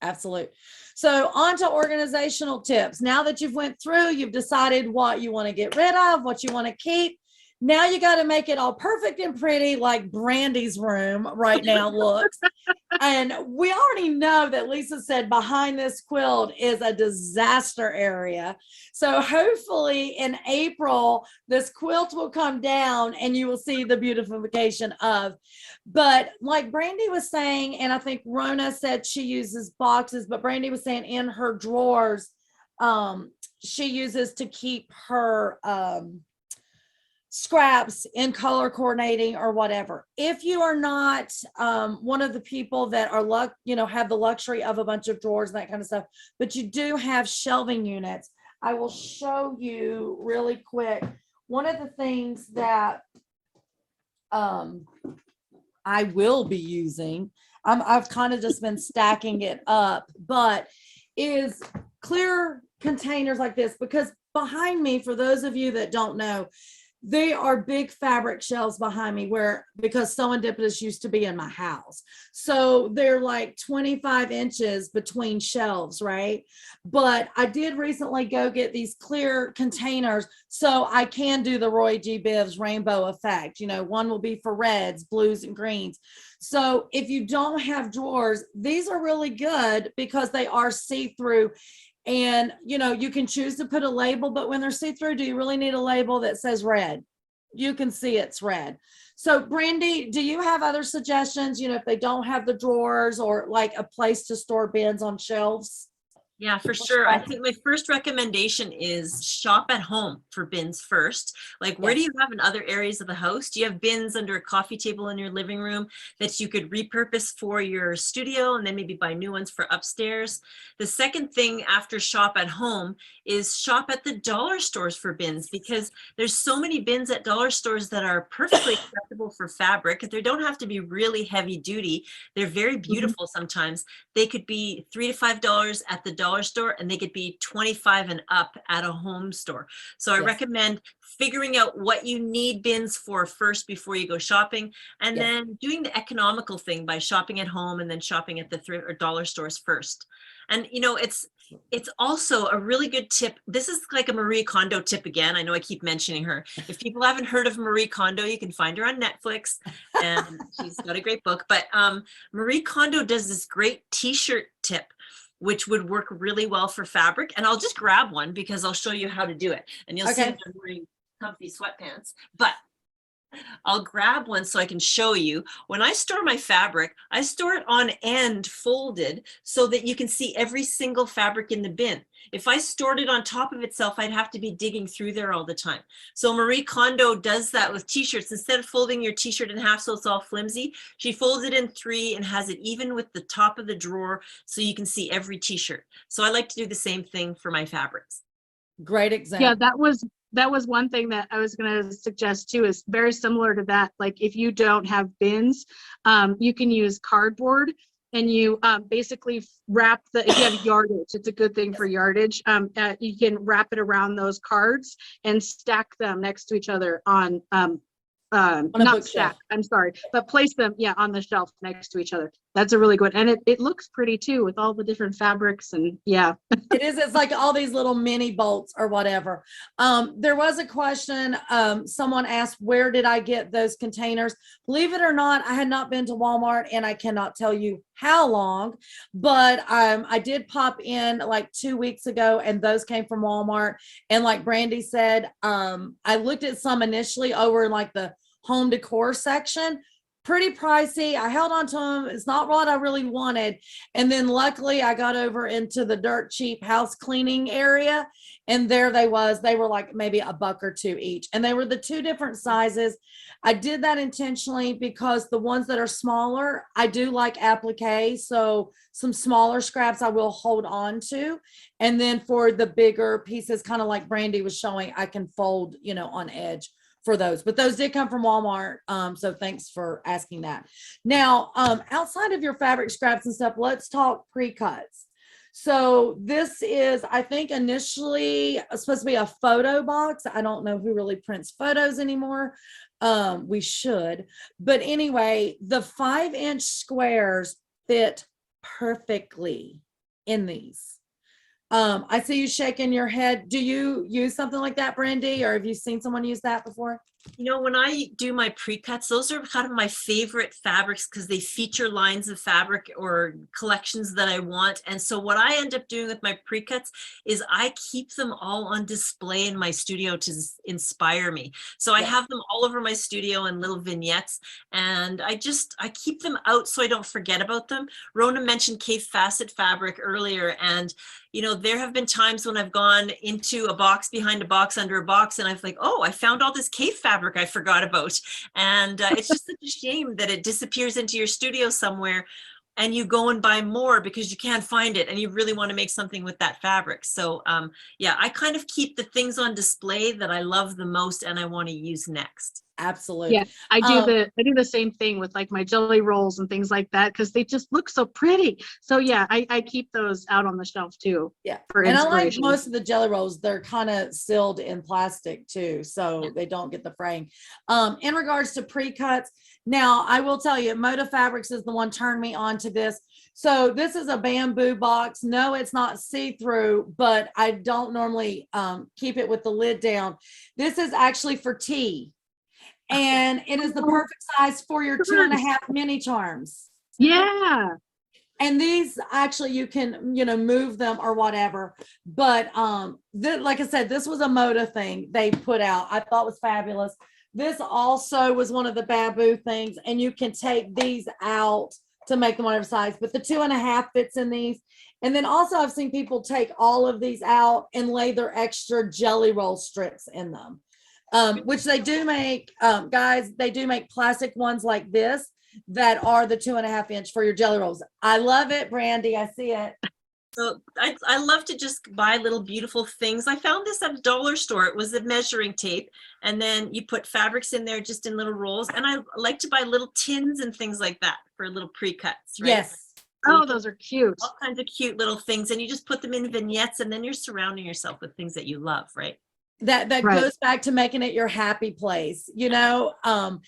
Absolute. So on to organizational tips. Now that you've went through, you've decided what you want to get rid of, what you want to keep. Now you got to make it all perfect and pretty, like Brandy's room right now looks. And we already know that Lisa said behind this quilt is a disaster area. So hopefully in April, this quilt will come down and you will see the beautification of. But like Brandy was saying, and I think Rona said she uses boxes, but Brandy was saying in her drawers, she uses to keep her scraps in color coordinating or whatever. If you are not one of the people that are have the luxury of a bunch of drawers and that kind of stuff, but you do have shelving units, I will show you really quick. One of the things that I will be using, I've kind of just been stacking it up, but is clear containers like this, because behind me, for those of you that don't know, they are big fabric shelves behind me because serendipitous used to be in my house. So they're like 25 inches between shelves, right? But I did recently go get these clear containers so I can do the Roy G. Biv rainbow effect. One will be for reds, blues, and greens. So if you don't have drawers, these are really good because they are see-through. And, you can choose to put a label, but when they're see-through, do you really need a label that says red? You can see it's red. So Brandy, do you have other suggestions, if they don't have the drawers or like a place to store bins on shelves? Yeah, for sure. I think my first recommendation is shop at home for bins first. Like, where do you have in other areas of the house? Do you have bins under a coffee table in your living room that you could repurpose for your studio and then maybe buy new ones for upstairs? The second thing after shop at home is shop at the dollar stores for bins, because there's so many bins at dollar stores that are perfectly acceptable for fabric. They don't have to be really heavy duty. They're very beautiful sometimes. They could be $3 to $5 at the dollar store, and they could be 25 and up at a home store. So I recommend figuring out what you need bins for first before you go shopping, and then doing the economical thing by shopping at home and then shopping at the thrift or dollar stores first. And it's also a really good tip. This is like a Marie Kondo tip again. I know I keep mentioning her. If people haven't heard of Marie Kondo, you can find her on Netflix, and she's got a great book. But Marie Kondo does this great t-shirt tip, which would work really well for fabric. And I'll just grab one because I'll show you how to do it. And you'll see that I'm wearing comfy sweatpants, but I'll grab one so I can show you. When I store my fabric, I store it on end folded so that you can see every single fabric in the bin. If I stored it on top of itself, I'd have to be digging through there all the time. So Marie Kondo does that with t-shirts. Instead of folding your t-shirt in half so it's all flimsy, she folds it in 3 and has it even with the top of the drawer so you can see every t-shirt. So I like to do the same thing for my fabrics. Great example. Yeah, that was one thing that I was going to suggest too, is very similar to that. Like if you don't have bins, you can use cardboard, and you basically wrap if you have yardage, it's a good thing for yardage. You can wrap it around those cards and stack them next to each other on a not bookshelf. stack, I'm sorry, but place them, yeah, on the shelf next to each other. That's a really good, and it looks pretty too with all the different fabrics and yeah. It is. It's like all these little mini bolts or whatever. There was a question. Someone asked, where did I get those containers? Believe it or not, I had not been to Walmart and I cannot tell you how long, but I did pop in like 2 weeks ago and those came from Walmart. And like Brandy said, I looked at some initially over in like the home decor section. Pretty pricey. I held on to them. It's not what I really wanted. And then luckily I got over into the dirt cheap house cleaning area and there they were like maybe $1 or $2 each. And they were the 2 different sizes. I did that intentionally because the ones that are smaller, I do like applique. So some smaller scraps I will hold on to. And then for the bigger pieces, kind of like Brandy was showing, I can fold, on edge for those, but those did come from Walmart. So thanks for asking that. Now, outside of your fabric scraps and stuff, let's talk pre-cuts. So this is, I think initially supposed to be a photo box. I don't know who really prints photos anymore. We should, but anyway, the 5-inch squares fit perfectly in these. I see you shaking your head. Do you use something like that, Brandy, or have you seen someone use that before? When I do my pre-cuts, those are kind of my favorite fabrics because they feature lines of fabric or collections that I want. And so what I end up doing with my pre-cuts is I keep them all on display in my studio to inspire me. So I have them all over my studio in little vignettes, and I keep them out so I don't forget about them. Rona mentioned Cape Facet fabric earlier, and there have been times when I've gone into a box behind a box under a box and I've like, oh, I found all this Cape fabric I forgot about. And it's just such a shame that it disappears into your studio somewhere and you go and buy more because you can't find it and you really want to make something with that fabric. So yeah, I kind of keep the things on display that I love the most and I want to use next. Absolutely. Yeah, I do the same thing with like my jelly rolls and things like that because they just look so pretty. So yeah, I keep those out on the shelf too. Yeah, for and I like inspiration. most of the jelly rolls. They're kind of sealed in plastic too, so they don't get the fraying. In regards to pre-cuts, now I will tell you, Moda Fabrics is the one turned me on to this. So this is a bamboo box. No, it's not see-through, but I don't normally keep it with the lid down. This is actually for tea. And it is the perfect size for your 2.5 mini charms. Yeah. And these actually you can, move them or whatever. But like I said, this was a Moda thing they put out. I thought was fabulous. This also was one of the bamboo things, and you can take these out to make them whatever size, but the 2.5 fits in these. And then also I've seen people take all of these out and lay their extra jelly roll strips in them. Which they do make, guys, they do make plastic ones like this that are the 2.5 inch for your jelly rolls. I love it, Brandy. I see it. So I love to just buy little beautiful things. I found this at a dollar store. It was a measuring tape, and then you put fabrics in there just in little rolls. And I like to buy little tins and things like that for little pre-cuts. Right? Yes. So oh, those are cute. All kinds of cute little things, and you just put them in vignettes, and then you're surrounding yourself with things that you love, right? That Right. goes back to making it your happy place. I'm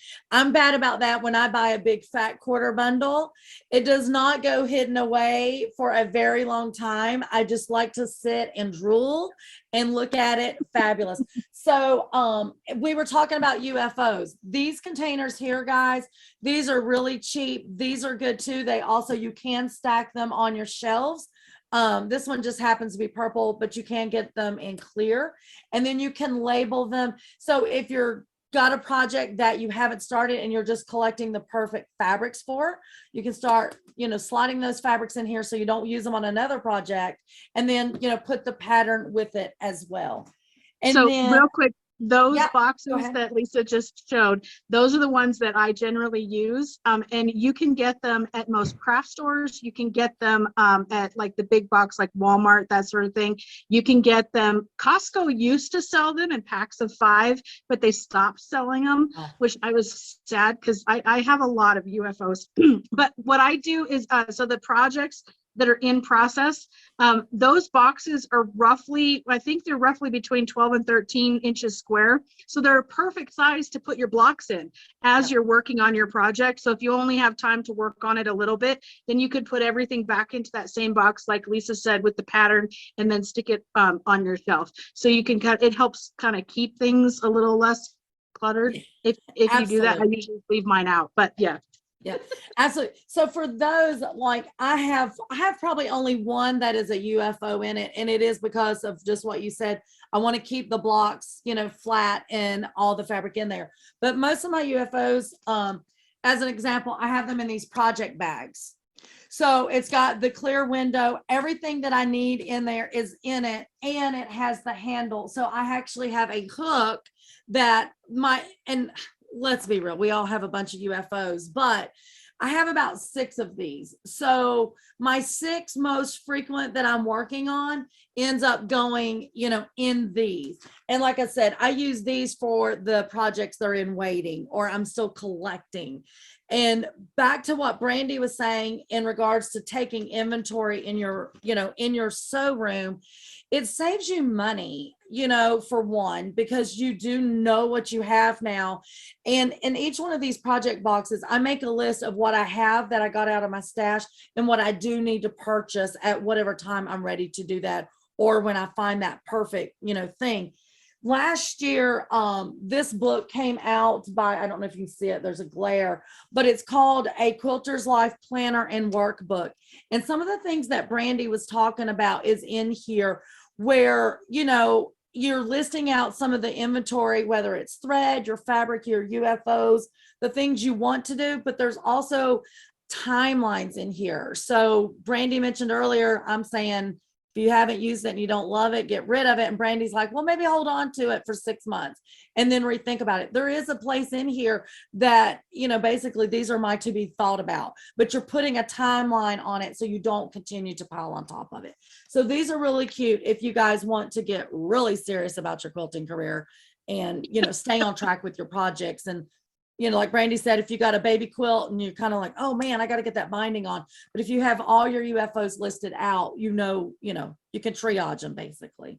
bad about that. When I buy a big fat quarter bundle, it does not go hidden away for a very long time. I just like to sit and drool and look at it. Fabulous. So we were talking about UFOs. These containers here, guys, these are really cheap. These are good too. You can stack them on your shelves. This one just happens to be purple, but you can get them in clear, and then you can label them. So if you're got a project that you haven't started and you're just collecting the perfect fabrics for, you can start, sliding those fabrics in here so you don't use them on another project, and then, put the pattern with it as well. And so then, real quick, those Yeah, go boxes ahead. that Lisa just showed, those are the ones that I generally use. And you can get them at most craft stores. You can get them at like the big box, like Walmart, that sort of thing. You can get them. Costco used to sell them in packs of 5, but they stopped selling them, which I was sad because I have a lot of UFOs. But what I do is, so the projects that are in process. Those boxes are roughly, I think they're roughly between 12 and 13 inches square. So they're a perfect size to put your blocks in as you're working on your project. So if you only have time to work on it a little bit, then you could put everything back into that same box, like Lisa said, with the pattern, and then stick it on your shelf. So you can it helps kind of keep things a little less cluttered. If you do that, I usually leave mine out, but yeah. Yeah, absolutely. So for those, like I have probably only one that is a UFO in it, and it is because of just what you said. I want to keep the blocks, you know, flat and all the fabric in there. But most of my UFOs, as an example, I have them in these project bags. So it's got the clear window, everything that I need in there is in it, and it has the handle. So I actually have a hook that and let's be real, we all have a bunch of UFOs, but I have about 6 of these. So my 6 most frequent that I'm working on ends up going, you know, in these. And like I said, I use these for the projects that are in waiting or I'm still collecting. And back to what Brandy was saying in regards to taking inventory in your, you know, in your sew room, it saves you money, you know, for one, because you do know what you have now. And in each one of these project boxes, I make a list of what I have that I got out of my stash and what I do need to purchase at whatever time I'm ready to do that, or when I find that perfect, you know, thing. Last year, this book came out by, I don't know if you can see it, there's a glare, but it's called A Quilter's Life Planner and Workbook. And some of the things that Brandy was talking about is in here, where, you know, you're listing out some of the inventory, whether it's thread, your fabric, your UFOs, the things you want to do, but there's also timelines in here. So Brandy mentioned earlier, I'm saying, if you haven't used it and you don't love it, get rid of it. And Brandy's like, well, maybe hold on to it for 6 months and then rethink about it. There is a place in here that, you know, basically these are my to be thought about, but you're putting a timeline on it so you don't continue to pile on top of it. So these are really cute if you guys want to get really serious about your quilting career and, you know, stay on track with your projects. And, you know, like Brandy said, if you got a baby quilt and you're kind of like, oh man, I got to get that binding on. But if you have all your UFOs listed out, you know, you can triage them basically.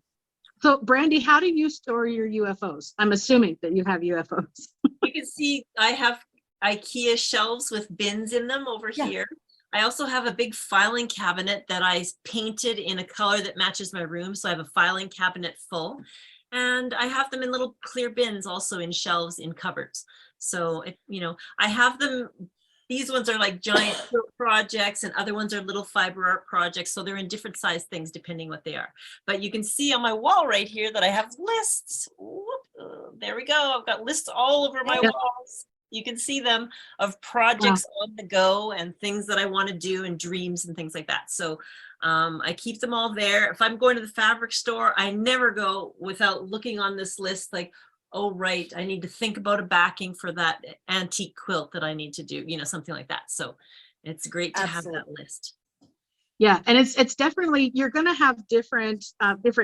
So Brandy, how do you store your UFOs? I'm assuming that you have UFOs. You can see I have IKEA shelves with bins in them over here. I also have a big filing cabinet that I painted in a color that matches my room. So I have a filing cabinet full. And I have them in little clear bins also in shelves in cupboards. So, you know, I have them, these ones are like giant projects and other ones are little fiber art projects. So they're in different size things depending what they are. But you can see on my wall right here that I have lists. There we go. I've got lists all over my walls. You can see them of projects on the go and things that I want to do and dreams and things like that. So I keep them all there. If I'm going to the fabric store, I never go without looking on this list like, oh, right, I need to think about a backing for that antique quilt that I need to do, you know, something like that. So it's great to have that list. Yeah, and it's definitely, you're going to have different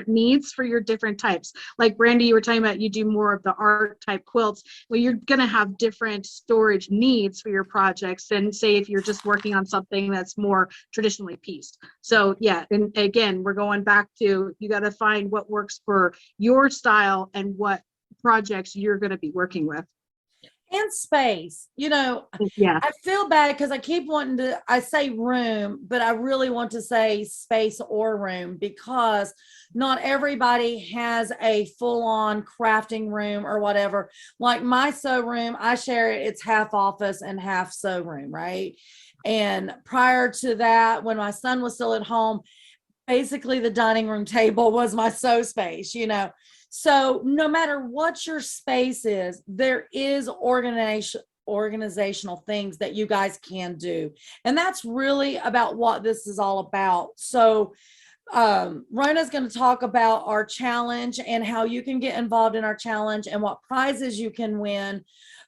needs for your different types. Like Brandy, you were talking about, you do more of the art type quilts. Well, you're going to have different storage needs for your projects than say if you're just working on something that's more traditionally pieced. So yeah, and again, we're going back to, you got to find what works for your style and what projects you're going to be working with. And space, you know, yeah, I feel bad because I keep wanting to, I say room, but I really want to say space or room because not everybody has a full-on crafting room or whatever. Like my sew room, I share it, it's half office and half sew room, right? And prior to that, when my son was still at home, basically the dining room table was my sew space, you know. So no matter what your space is, there is organizational things that you guys can do. And that's really about what this is all about. So Rona's going to talk about our challenge and how you can get involved in our challenge and what prizes you can win.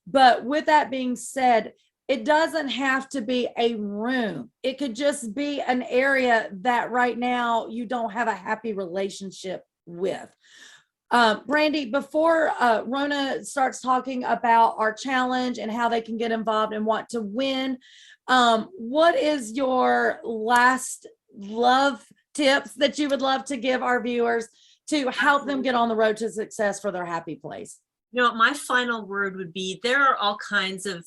But with that being said, it doesn't have to be a room. It could just be an area that right now you don't have a happy relationship with. Brandy, before Rona starts talking about our challenge and how they can get involved and what to win, what is your last love tips that you would love to give our viewers to help them get on the road to success for their happy place? You know, my final word would be there are all kinds of,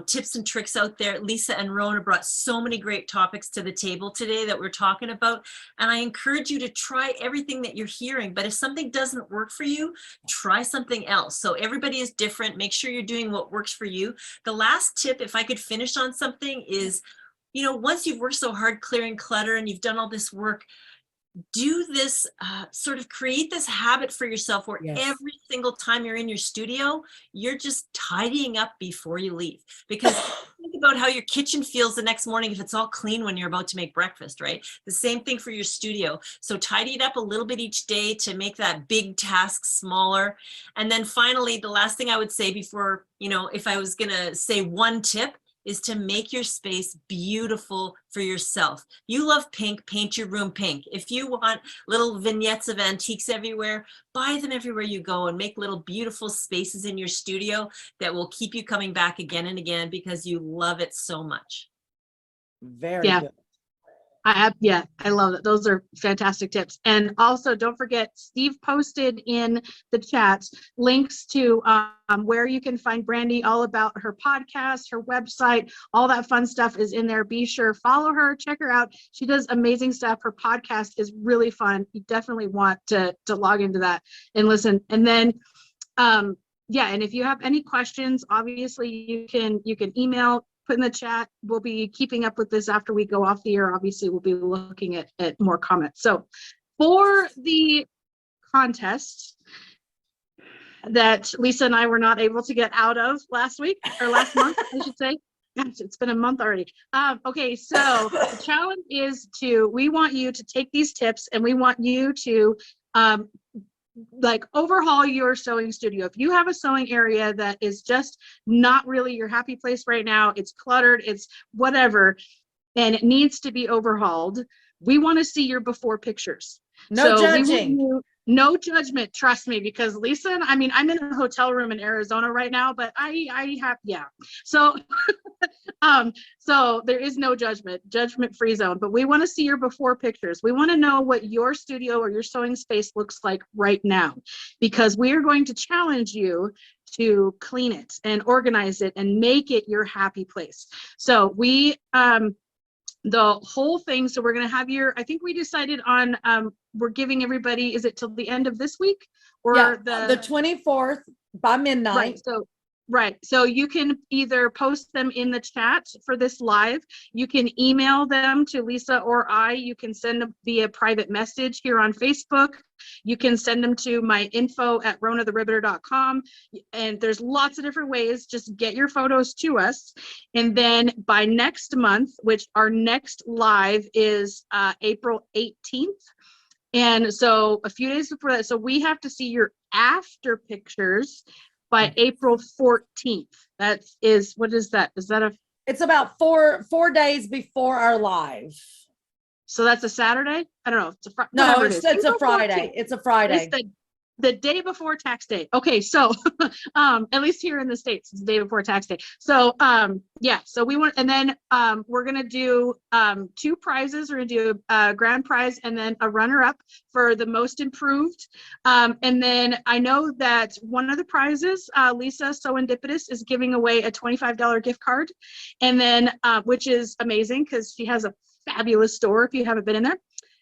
tips and tricks out there. Lisa and Rona brought so many great topics to the table today that we're talking about. And I encourage you to try everything that you're hearing. But if something doesn't work for you, try something else. So everybody is different. Make sure you're doing what works for you. The last tip, if I could finish on something, is, once you've worked so hard clearing clutter and you've done all this work, do this sort of create this habit for yourself where Yes. every single time you're in your studio, you're just tidying up before you leave. Because think about how your kitchen feels the next morning if it's all clean when you're about to make breakfast, right? The same thing for your studio. So tidy it up a little bit each day to make that big task smaller. And then finally, the last thing I would say before, if I was gonna say one tip, is to make your space beautiful for yourself. You love pink, paint your room pink. If you want little vignettes of antiques everywhere, buy them everywhere you go and make little beautiful spaces in your studio that will keep you coming back again and again because you love it so much. Very Yeah. good. I love it. Those are fantastic tips. And also don't forget, Steve posted in the chat links to where you can find Brandy, all about her podcast, her website, all that fun stuff is in there. Be sure, follow her, check her out. She does amazing stuff. Her podcast is really fun. You definitely want to log into that and listen. And then, and if you have any questions, obviously you can email, put in the chat. We'll be keeping up with this after we go off the air. Obviously, we'll be looking at more comments. So for the contest that Lisa and I were not able to get out of last week, or last month, I should say. Gosh, it's been a month already. Okay, so the challenge is we want you to take these tips and we want you to overhaul your sewing studio. If you have a sewing area that is just not really your happy place right now, it's cluttered, it's whatever, and it needs to be overhauled, we want to see your before pictures. No So judging. No judgment, trust me, because Lisa and I'm in a hotel room in Arizona right now, but I have, So, so there is no judgment-free zone, but we want to see your before pictures. We want to know what your studio or your sewing space looks like right now, because we are going to challenge you to clean it and organize it and make it your happy place. So the whole thing, so we're going to have I think we decided on, we're giving everybody, is it till the end of this week? Or the 24th by midnight. Right. So you can either post them in the chat for this live. You can email them to Lisa or I. You can send them via private message here on Facebook. You can send them to my info@ronatheribbeter.com. And there's lots of different ways. Just get your photos to us. And then by next month, which our next live is April 18th. And so a few days before that, so we have to see your after pictures by April 14th. That is, what is that? Is that it's about four days before our live. So that's a Saturday? I don't know. It's a no, it's a Friday. 14th. It's a Friday. It's the day before tax day. Okay, so at least here in the States, it's the day before tax day. So so we want, and then we're gonna do 2 prizes. We're gonna do a grand prize and then a runner-up for the most improved. And then I know that one of the prizes, Lisa Sewendipitous is giving away a $25 gift card, and then which is amazing because she has a fabulous store if you haven't been in there.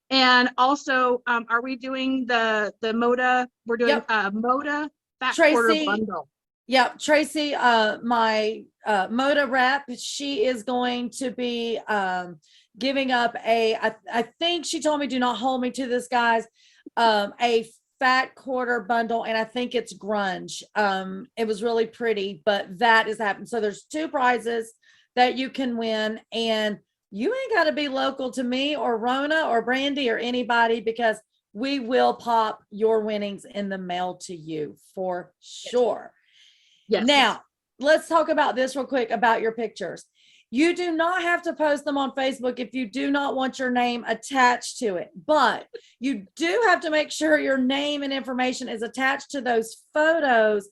And also, are we doing the Moda? We're doing Moda Fat Quarter Bundle. Yep, Tracy, my Moda rep, she is going to be giving up I think she told me, do not hold me to this, guys, a fat quarter bundle, and I think it's grunge. It was really pretty, but that is happening. So there's 2 prizes that you can win, and you ain't got to be local to me or Rona or Brandy or anybody, because we will pop your winnings in the mail to you for sure. Yes. Now, let's talk about this real quick about your pictures. You do not have to post them on Facebook if you do not want your name attached to it, but you do have to make sure your name and information is attached to those photos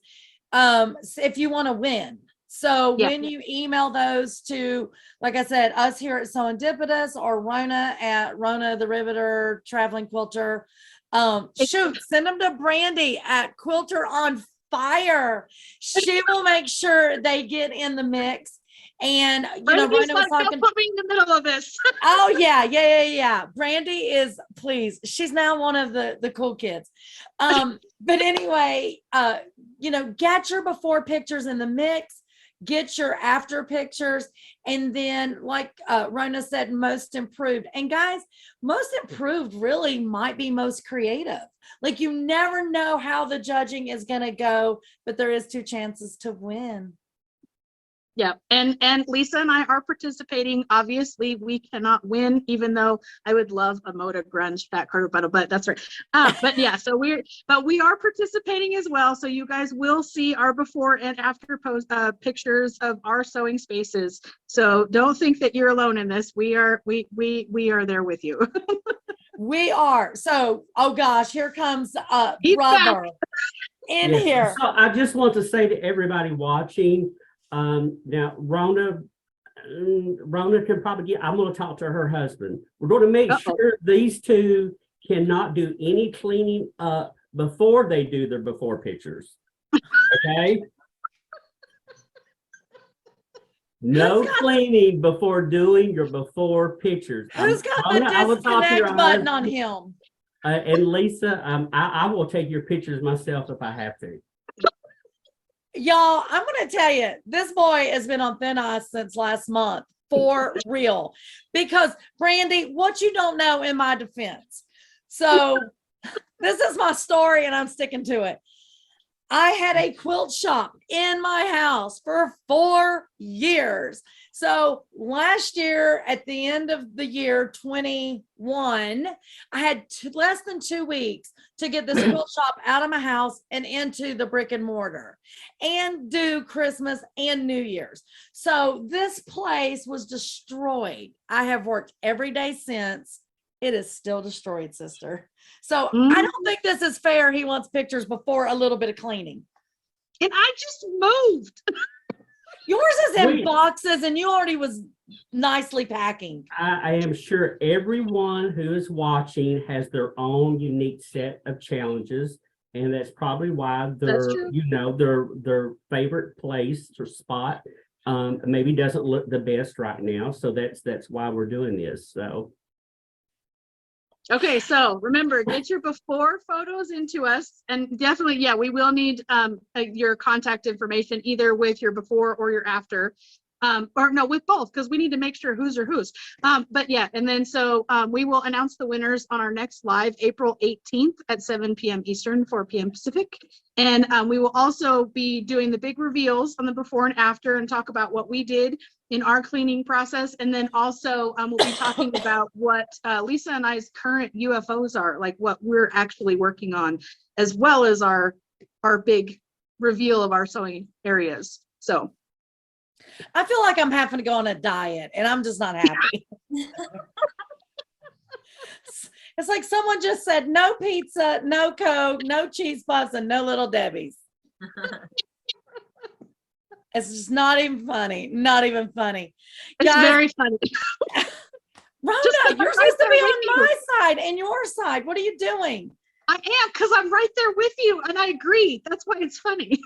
if you want to win. So Yeah. when you email those to, like I said, us here at Serendipitous or Rona at Rona the Riveter Traveling Quilter, shoot, send them to Brandy at Quilter on Fire. She will make sure they get in the mix. And Brandy's Rona was like, talking. don't put me in the middle of this. Oh yeah. Brandy is, please. She's now one of the cool kids. But anyway, get your before pictures in the mix, get your after pictures, and then like Rona said, most improved. And guys, most improved really might be most creative. Like you never know how the judging is gonna go, but there is 2 chances to win. Yeah, and Lisa and I are participating. Obviously, we cannot win, even though I would love a Moda Grunge Fat Carter Bottle, but that's right. But yeah, so we are participating as well. So you guys will see our before and after post pictures of our sewing spaces. So don't think that you're alone in this. We are there with you. We are. So, oh gosh, here comes He's brother in Yes. here. So I just want to say to everybody watching, now Rona can probably get, I'm going to talk to her husband. We're going to make sure these 2 cannot do any cleaning up before they do their before pictures. Okay. No cleaning before doing your before pictures. Who's got Rona, the I will talk to disconnect your button on husband. him? And Lisa, I will take your pictures myself if I have to. Y'all, I'm going to tell you, this boy has been on thin ice since last month, for real. Because, Brandy, what you don't know in my defense. So, this is my story and I'm sticking to it. I had a quilt shop in my house for 4 years. So last year, at the end of the year 21, I had less than 2 weeks to get this quilt shop out of my house and into the brick and mortar and do Christmas and New Year's. So this place was destroyed. I have worked every day since. It is still destroyed, sister. So I don't think this is fair. He wants pictures before a little bit of cleaning. And I just moved. Yours is in boxes and you already was nicely packing. I am sure everyone who is watching has their own unique set of challenges. And that's probably why their favorite place or spot maybe doesn't look the best right now. So that's why we're doing this. So. Okay, so remember, get your before photos into us, and definitely, yeah, we will need your contact information either with your before or your after, or no, with both, because we need to make sure who's or who's. But yeah, and then so we will announce the winners on our next live, April 18th at 7 p.m. Eastern, 4 p.m. Pacific, and we will also be doing the big reveals on the before and after, and talk about what we did in our cleaning process. And then also we'll be talking about what Lisa and I's current UFOs are, like what we're actually working on, as well as our big reveal of our sewing areas. So I feel like I'm having to go on a diet and I'm just not happy. It's like someone just said, no pizza, no Coke, no cheese puffs, and no Little Debbie's. It's just not even funny. Not even funny. it's Guys, very funny. Rona, I'm you're right supposed to there be with on you. my side and your side. What are you doing? I am, because I'm right there with you, and I agree. That's why it's funny.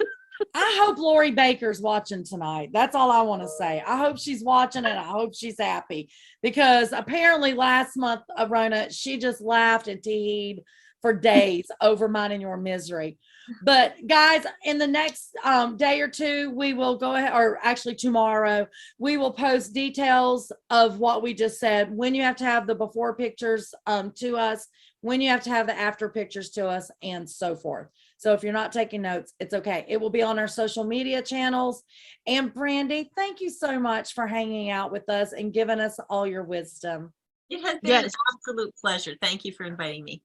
I hope Lori Baker's watching tonight. That's all I want to say. I hope she's watching and I hope she's happy, because apparently last month, Rona, she just laughed and teed for days over mine and your misery. But guys, in the next day or two, we will go ahead, or actually tomorrow, we will post details of what we just said, when you have to have the before pictures to us, when you have to have the after pictures to us, and so forth. So if you're not taking notes, it's okay. It will be on our social media channels. And Brandy, thank you so much for hanging out with us and giving us all your wisdom. It has been an absolute pleasure. Thank you for inviting me.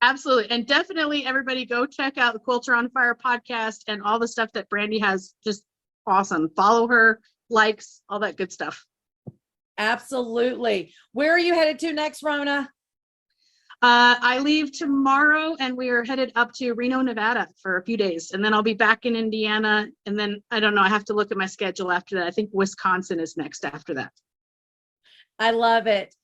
Absolutely. And definitely everybody go check out the Quilter on Fire podcast and all the stuff that Brandy has. Just awesome. Follow her, likes, all that good stuff. Absolutely. Where are you headed to next, Rona? I leave tomorrow and we are headed up to Reno, Nevada for a few days. And then I'll be back in Indiana. And then I don't know, I have to look at my schedule after that. I think Wisconsin is next after that. I love it.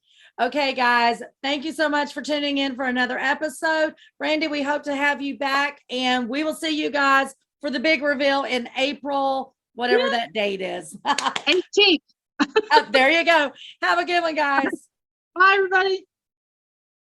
Okay, guys, thank you so much for tuning in for another episode. Brandy, we hope to have you back, and we will see you guys for the big reveal in April, whatever that date is. 18th. There you go. Have a good one, guys. Bye, everybody.